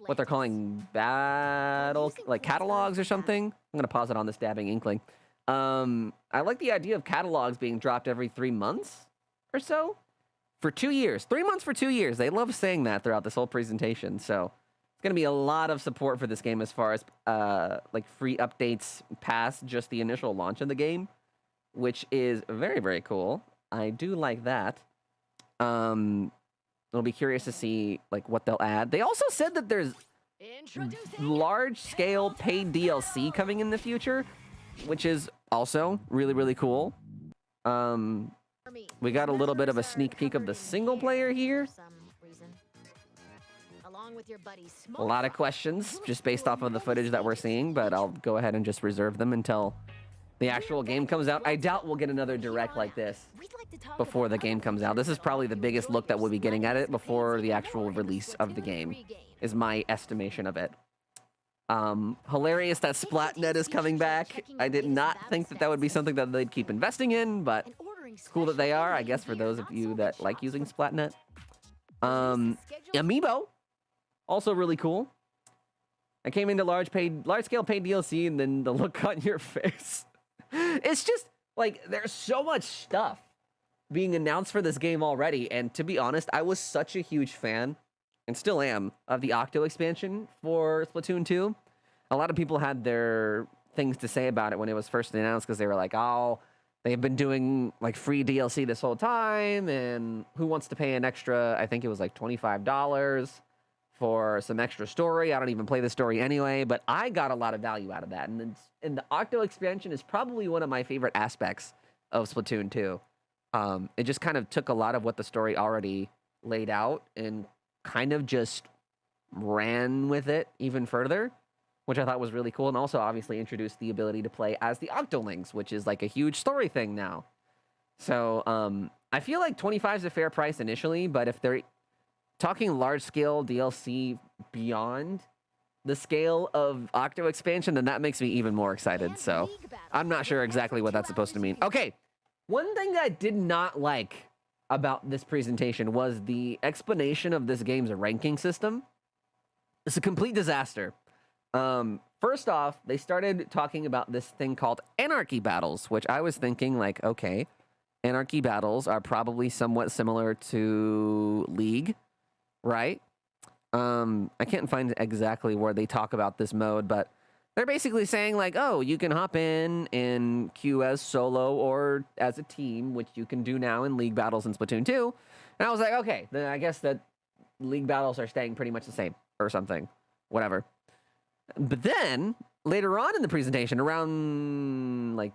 what they're calling battle... like catalogs or something. I'm going to pause it on this dabbing inkling. I like the idea of catalogs being dropped every 3 months or so for 2 years. 3 months for 2 years. They love saying that throughout this whole presentation. So it's going to be a lot of support for this game as far as like free updates past just the initial launch of the game, which is very, very cool. I do like that. I'll be curious to see like what they'll add. They also said that there's large-scale paid DLC coming in the future, which is also really, really cool. We got a little bit of a sneak peek of the single player here. A lot of questions just based off of the footage that we're seeing, but I'll go ahead and just reserve them until the actual game comes out. I doubt we'll get another direct like this before the game comes out. This is probably the biggest look that we'll be getting at it before the actual release of the game, is my estimation of it. Hilarious that Splatnet is coming back. I did not think that that would be something that they'd keep investing in, but it's cool that they are, I guess, for those of you that like using Splatnet. Amiibo, also really cool. I came into large-scale paid DLC, and then the look on your face. It's just, like, there's so much stuff being announced for this game already, and to be honest, I was such a huge fan, and still am, of the Octo expansion for Splatoon 2. A lot of people had their things to say about it when it was first announced, because they were like, oh, they've been doing, like, free DLC this whole time, and who wants to pay an extra, I think it was like $25 for some extra story. I don't even play the story anyway, but I got a lot of value out of that. And the Octo expansion is probably one of my favorite aspects of Splatoon 2. It just kind of took a lot of what the story already laid out and kind of just ran with it even further, which I thought was really cool. And also obviously introduced the ability to play as the Octolings, which is like a huge story thing now. So I feel like 25 is a fair price initially, but if they're talking large-scale DLC beyond the scale of Octo expansion, then that makes me even more excited. So I'm not sure exactly what that's supposed to mean. Okay, one thing that I did not like about this presentation was the explanation of this game's ranking system. It's a complete disaster. First off, they started talking about this thing called Anarchy Battles, which I was thinking, like, okay, Anarchy Battles are probably somewhat similar to League, right? I can't find exactly where they talk about this mode, but they're basically saying, like, oh, you can hop in queue as solo or as a team, which you can do now in League Battles in Splatoon 2. And I was like, okay, then I guess that League Battles are staying pretty much the same or something. Whatever. But then later on in the presentation, around like,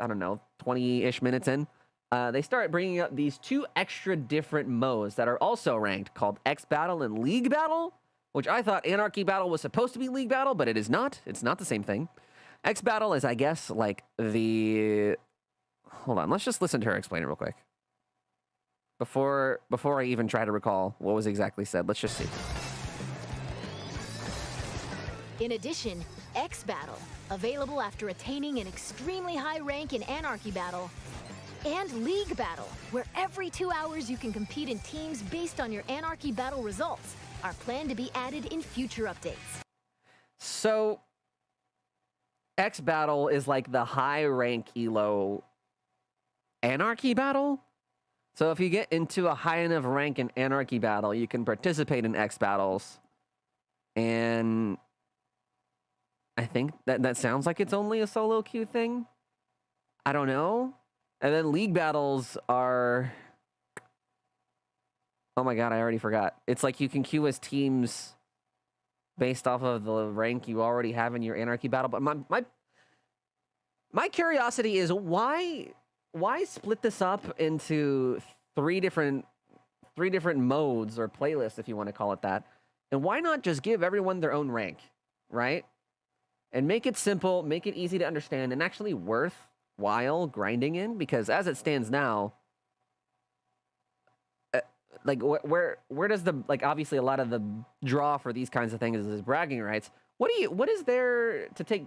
I don't know, 20-ish minutes in, they start bringing up these 2 extra different modes that are also ranked, called X Battle and League Battle, which I thought Anarchy Battle was supposed to be League Battle, but it is not. It's not the same thing. X Battle is, I guess, like the... Hold on, let's just listen to her explain it real quick. Before I even try to recall what was exactly said, let's just see. In addition, X Battle, available after attaining an extremely high rank in Anarchy Battle, and League Battle, where every 2 hours you can compete in teams based on your Anarchy Battle results, are planned to be added in future updates. So, X Battle is like the high rank elo Anarchy Battle? So if you get into a high enough rank in Anarchy Battle, you can participate in X Battles. And I think that sounds like it's only a solo queue thing. I don't know. And then League Battles are... Oh my god, I already forgot. It's like you can queue as teams based off of the rank you already have in your Anarchy Battle. But my curiosity is why split this up into three different modes or playlists, if you want to call it that? And why not just give everyone their own rank, right? And make it simple, make it easy to understand, and actually worthwhile grinding in, because as it stands now, like where does the, like, obviously a lot of the draw for these kinds of things is bragging rights. What is there to take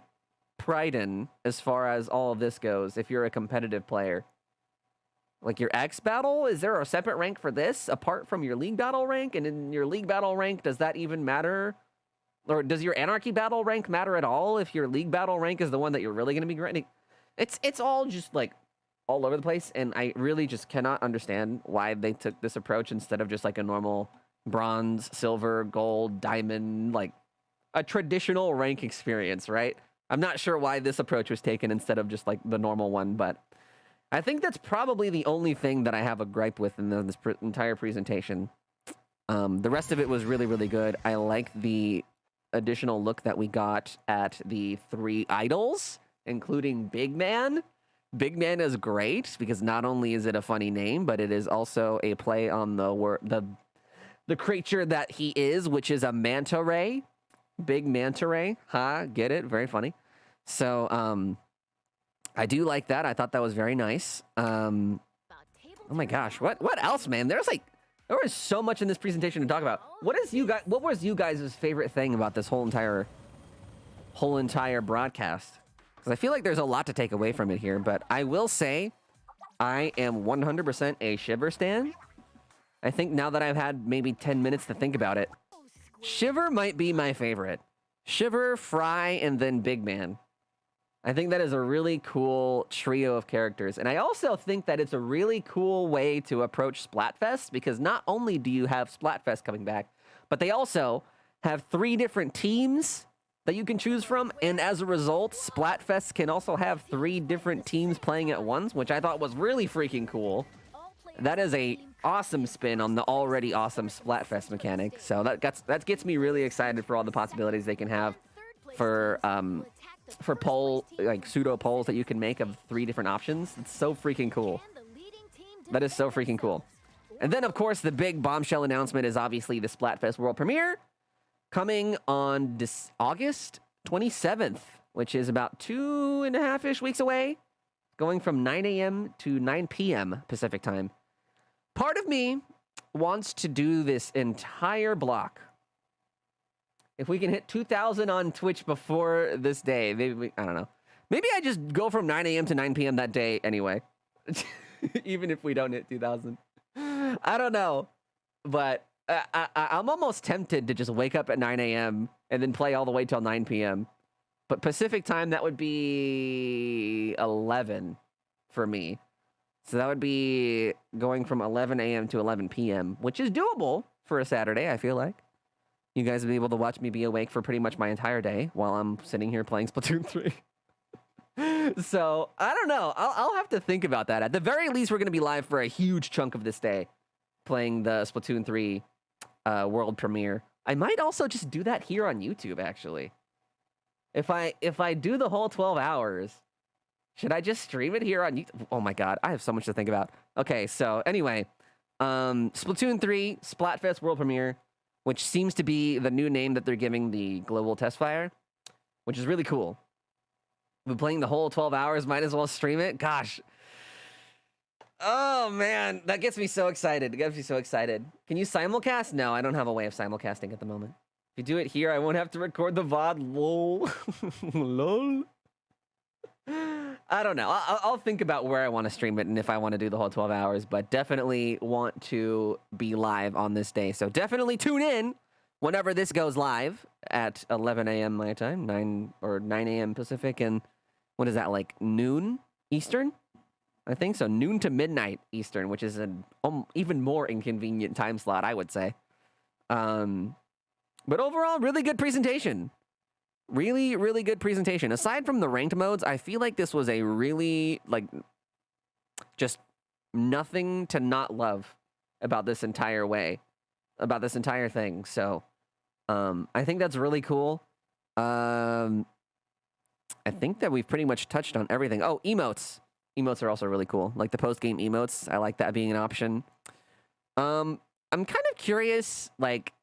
pride in as far as all of this goes if you're a competitive player? Like your X Battle, is there a separate rank for this apart from your League Battle rank? And in your League Battle rank, does that even matter? Or does your Anarchy Battle rank matter at all if your League Battle rank is the one that you're really going to be grinding? It's all just like all over the place, and I really just cannot understand why they took this approach instead of just like a normal bronze, silver, gold, diamond, like a traditional rank experience, right? I'm not sure why this approach was taken instead of just like the normal one, but I think that's probably the only thing that I have a gripe with in this entire presentation. The rest of it was really, really good. I like the additional look that we got at the 3 idols, including Big Man. Big Man is great because not only is it a funny name, but it is also a play on the creature that he is, which is a manta ray. Big manta ray. Ha, get it? Very funny. So, I do like that. I thought that was very nice. Oh my gosh, what else, man? There was so much in this presentation to talk about. What was you guys' favorite thing about this whole entire broadcast? Because I feel like there's a lot to take away from it here, but I will say I am 100% a Shiver stan. I think now that I've had maybe 10 minutes to think about it, Shiver might be my favorite. Shiver, Fry, and then Big Man. I think that is a really cool trio of characters. And I also think that it's a really cool way to approach Splatfest, because not only do you have Splatfest coming back, but they also have 3 different teams that you can choose from. And as a result, Splatfest can also have 3 different teams playing at once, which I thought was really freaking cool. That is a awesome spin on the already awesome Splatfest mechanic. So that gets me really excited for all the possibilities they can have for poll, like pseudo polls that you can make of 3 different options. It's so freaking cool. That is so freaking cool. And then, of course, the big bombshell announcement is obviously the Splatfest World Premiere coming on August 27th, which is about 2.5-ish weeks away, going from 9 a.m. to 9 p.m. Pacific time. Part of me wants to do this entire block. If we can hit 2,000 on Twitch before this day, maybe I don't know. Maybe I just go from 9 a.m. to 9 p.m. that day anyway. Even if we don't hit 2,000. I don't know. But I'm almost tempted to just wake up at 9 a.m. and then play all the way till 9 p.m. But Pacific time, that would be 11 for me. So that would be going from 11 a.m. to 11 p.m., which is doable for a Saturday, I feel like. You guys will be able to watch me be awake for pretty much my entire day while I'm sitting here playing Splatoon 3. So, I don't know. I'll have to think about that. At the very least, we're going to be live for a huge chunk of this day playing the Splatoon 3 world premiere. I might also just do that here on YouTube, actually. If I do the whole 12 hours, should I just stream it here on YouTube? Oh my god, I have so much to think about. Okay, so anyway, Splatoon 3 Splatfest World Premiere, which seems to be the new name that they're giving the global test fire, which is really cool. We're playing the whole 12 hours, might as well stream it. Gosh. Oh man, that gets me so excited. It gets me so excited. Can you simulcast? No, I don't have a way of simulcasting at the moment. If you do it here, I won't have to record the VOD. Lol. Lol. I don't know. I'll think about where I want to stream it and if I want to do the whole 12 hours, but definitely want to be live on this day. So definitely tune in whenever this goes live at 11 a.m. my time, 9 a.m. Pacific, and what is that, like noon Eastern? I think so, noon to midnight Eastern, which is an even more inconvenient time slot, I would say. But overall, really good presentation. Really, really good presentation. Aside from the ranked modes, I feel like this was a really, like, just nothing to not love about this entire thing. So, I think that's really cool. I think that we've pretty much touched on everything. Oh, emotes. Emotes are also really cool. Like the post-game emotes. I like that being an option. I'm kind of curious, like,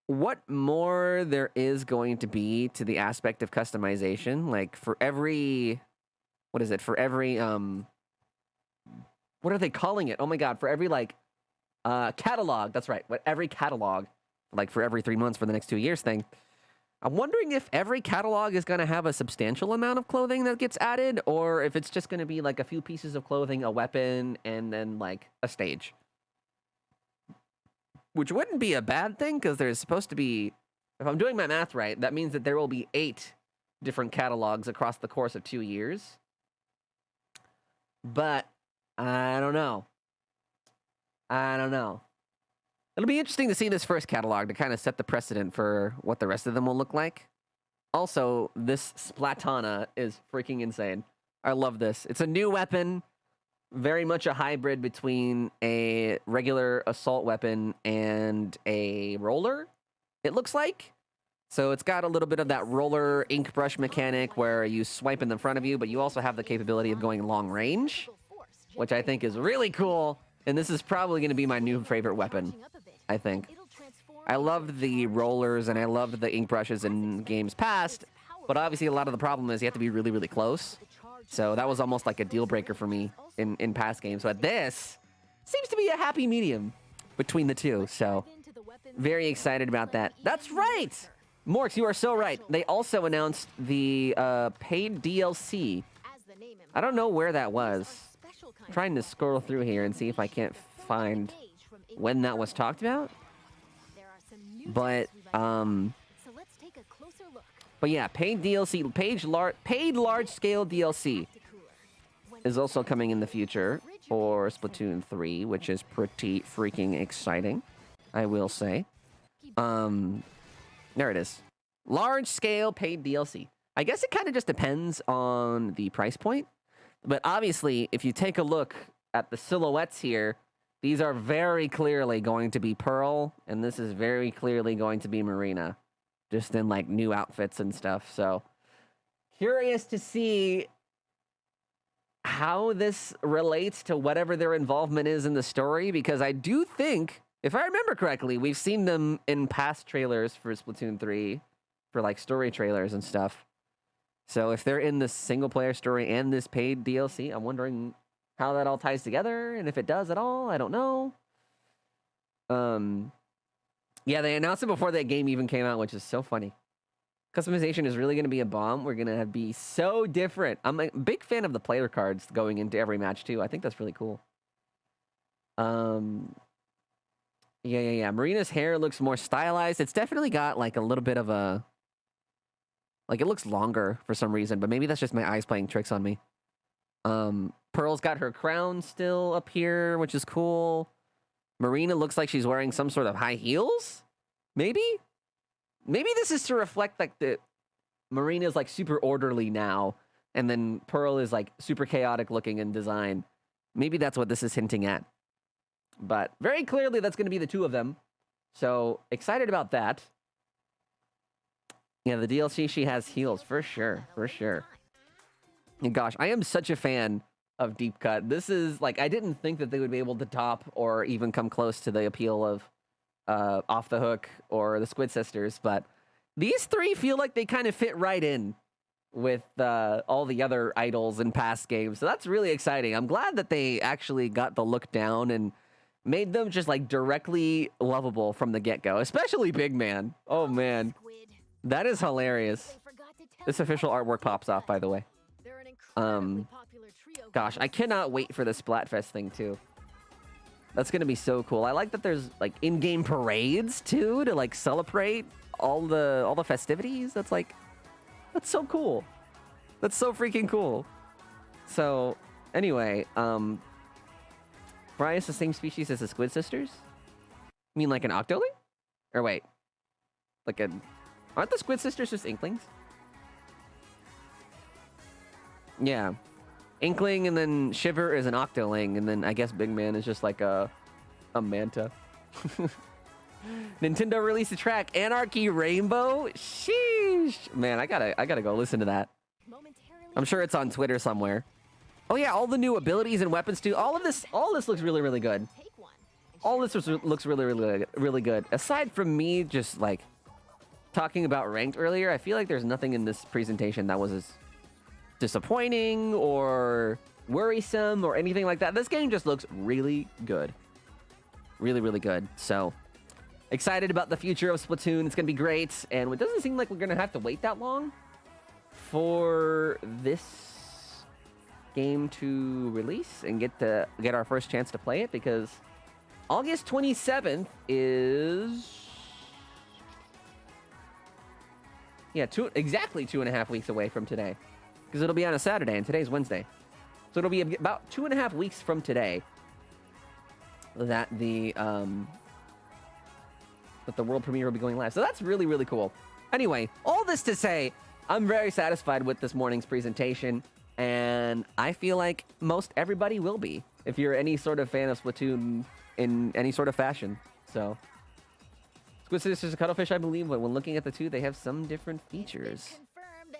what more there is going to be to the aspect of customization. Like for every, what is it? For every, what are they calling it? Oh my God, for every like, catalog. That's right. What every catalog, like for every 3 months for the next 2 years thing. I'm wondering if every catalog is going to have a substantial amount of clothing that gets added, or if it's just going to be like a few pieces of clothing, a weapon, and then like a stage. Which wouldn't be a bad thing, because there's supposed to be, if I'm doing my math right, that means that there will be 8 different catalogs across the course of 2 years. But I don't know. It'll be interesting to see this first catalog to kind of set the precedent for what the rest of them will look like. Also, this Splatana is freaking insane. I love this. It's a new weapon, very much a hybrid between a regular assault weapon and a roller, it looks like. So it's got a little bit of that roller ink brush mechanic where you swipe in the front of you, but you also have the capability of going long range, which I think is really cool. And this is probably going to be my new favorite weapon, I think. I loved the rollers and I loved the ink brushes in games past, but obviously a lot of the problem is you have to be really, really close. So that was almost like a deal breaker for me in past games. But this seems to be a happy medium between the two. So very excited about that. That's right! Morks, you are so right. They also announced the paid DLC. I don't know where that was. I'm trying to scroll through here and see if I can't find when that was talked about. But yeah, paid DLC, paid large-scale DLC is also coming in the future for Splatoon 3, which is pretty freaking exciting, I will say. There it is. Large-scale paid DLC. I guess it kind of just depends on the price point. But obviously, if you take a look at the silhouettes here, these are very clearly going to be Pearl, and this is very clearly going to be Marina, just in like new outfits and stuff. So curious to see how this relates to whatever their involvement is in the story, because I do think, if I remember correctly, we've seen them in past trailers for Splatoon 3, for like story trailers and stuff. So if they're in the single-player story and this paid DLC, I'm wondering how that all ties together, and if it does at all, I don't know. Yeah, they announced it before that game even came out, which is so funny. Customization is really going to be a bomb. We're going to be so different. I'm a big fan of the player cards going into every match, too. I think that's really cool. Yeah. Marina's hair looks more stylized. It's definitely got, like, a little bit of a... Like, it looks longer for some reason, but maybe that's just my eyes playing tricks on me. Pearl's got her crown still up here, which is cool. Marina looks like she's wearing some sort of high heels? Maybe? Maybe this is to reflect, like, the... Marina's, like, super orderly now, and then Pearl is, like, super chaotic looking in design. Maybe that's what this is hinting at. But very clearly, that's going to be the two of them. So, excited about that. Yeah, the DLC, she has heals, for sure, for sure. And gosh, I am such a fan of Deep Cut. This is, like, I didn't think that they would be able to top or even come close to the appeal of Off the Hook or the Squid Sisters, but these three feel like they kind of fit right in with all the other idols in past games. So that's really exciting. I'm glad that they actually got the look down and made them just, like, directly lovable from the get-go, especially Big Man. Oh, man. That is hilarious. This official artwork pops off, by the way. Gosh, I cannot wait for the Splatfest thing, too. That's going to be so cool. I like that there's, like, in-game parades, too, to, like, celebrate all the festivities. That's, like, that's so cool. That's so freaking cool. So, anyway, Brian is the same species as the Squid Sisters? You mean like an Octoling? Or wait. Like an... Aren't the Squid Sisters just Inklings? Yeah. Inkling, and then Shiver is an Octoling, and then I guess Big Man is just like a Manta. Nintendo released a track, Anarchy Rainbow? Sheesh! Man, I gotta go listen to that. I'm sure it's on Twitter somewhere. Oh yeah, all the new abilities and weapons too. All this looks really, really good. All this looks really, really good. Aside from me just, like, talking about ranked earlier, I feel like there's nothing in this presentation that was as disappointing or worrisome or anything like that. This game just looks really good. Really, really good. So, excited about the future of Splatoon. It's going to be great. And it doesn't seem like we're going to have to wait that long for this game to release and get our first chance to play it, because August 27th is... Yeah, exactly 2.5 weeks away from today. Because it'll be on a Saturday, and today's Wednesday. So it'll be about 2.5 weeks from today that the world premiere will be going live. So that's really, really cool. Anyway, all this to say, I'm very satisfied with this morning's presentation, and I feel like most everybody will be, if you're any sort of fan of Splatoon in any sort of fashion. So, Squid Sisters and Cuttlefish, I believe, but when looking at the two, they have some different features.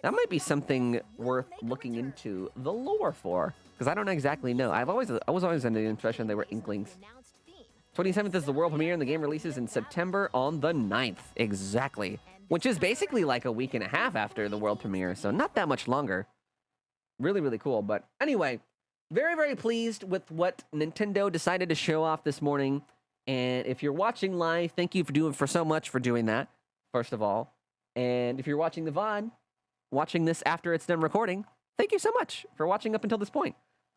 That might be something worth looking into the lore for, because I don't exactly know. I was always under the impression they were Inklings. 27th is the world premiere, and the game releases in September on the 9th. Exactly. Which is basically like a week and a half after the world premiere, so not that much longer. Really, really cool. But anyway, very, very pleased with what Nintendo decided to show off this morning. And if you're watching live, thank you for so much for doing that, first of all. And if you're watching the VOD, watching this after it's done recording, thank you so much for watching up until this point.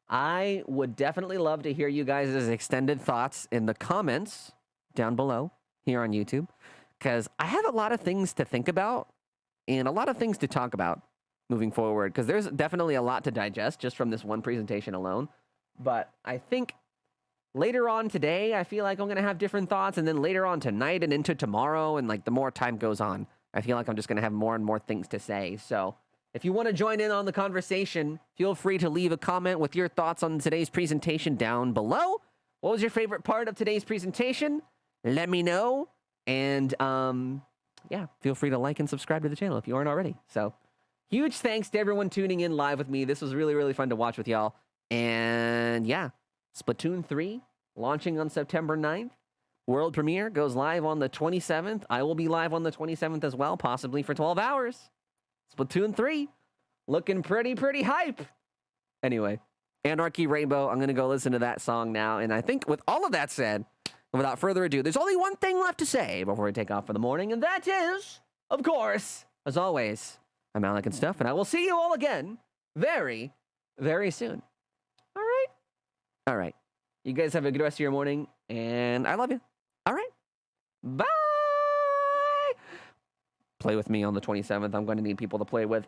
I would definitely love to hear you guys' extended thoughts in the comments down below here on YouTube, because I have a lot of things to think about and a lot of things to talk about moving forward, because there's definitely a lot to digest just from this one presentation alone. But I think later on today, I feel like I'm going to have different thoughts, and then later on tonight and into tomorrow, and like the more time goes on, I feel like I'm just going to have more and more things to say. So if you want to join in on the conversation, feel free to leave a comment with your thoughts on today's presentation down below. What was your favorite part of today's presentation? Let me know. And yeah, feel free to like and subscribe to the channel if you aren't already. So huge thanks to everyone tuning in live with me. This was really, really fun to watch with y'all. And yeah, Splatoon 3 launching on September 9th. World premiere goes live on the 27th. I will be live on the 27th as well, possibly for 12 hours. Splatoon 3, looking pretty hype. Anyway, Anarchy Rainbow, I'm going to go listen to that song now. And I think with all of that said, without further ado, there's only one thing left to say before we take off for the morning, and that is, of course, as always, I'm alecandstuff, and I will see you all again very, very soon. All right? All right. You guys have a good rest of your morning, and I love you. All right? Bye! Play with me on the 27th. I'm going to need people to play with.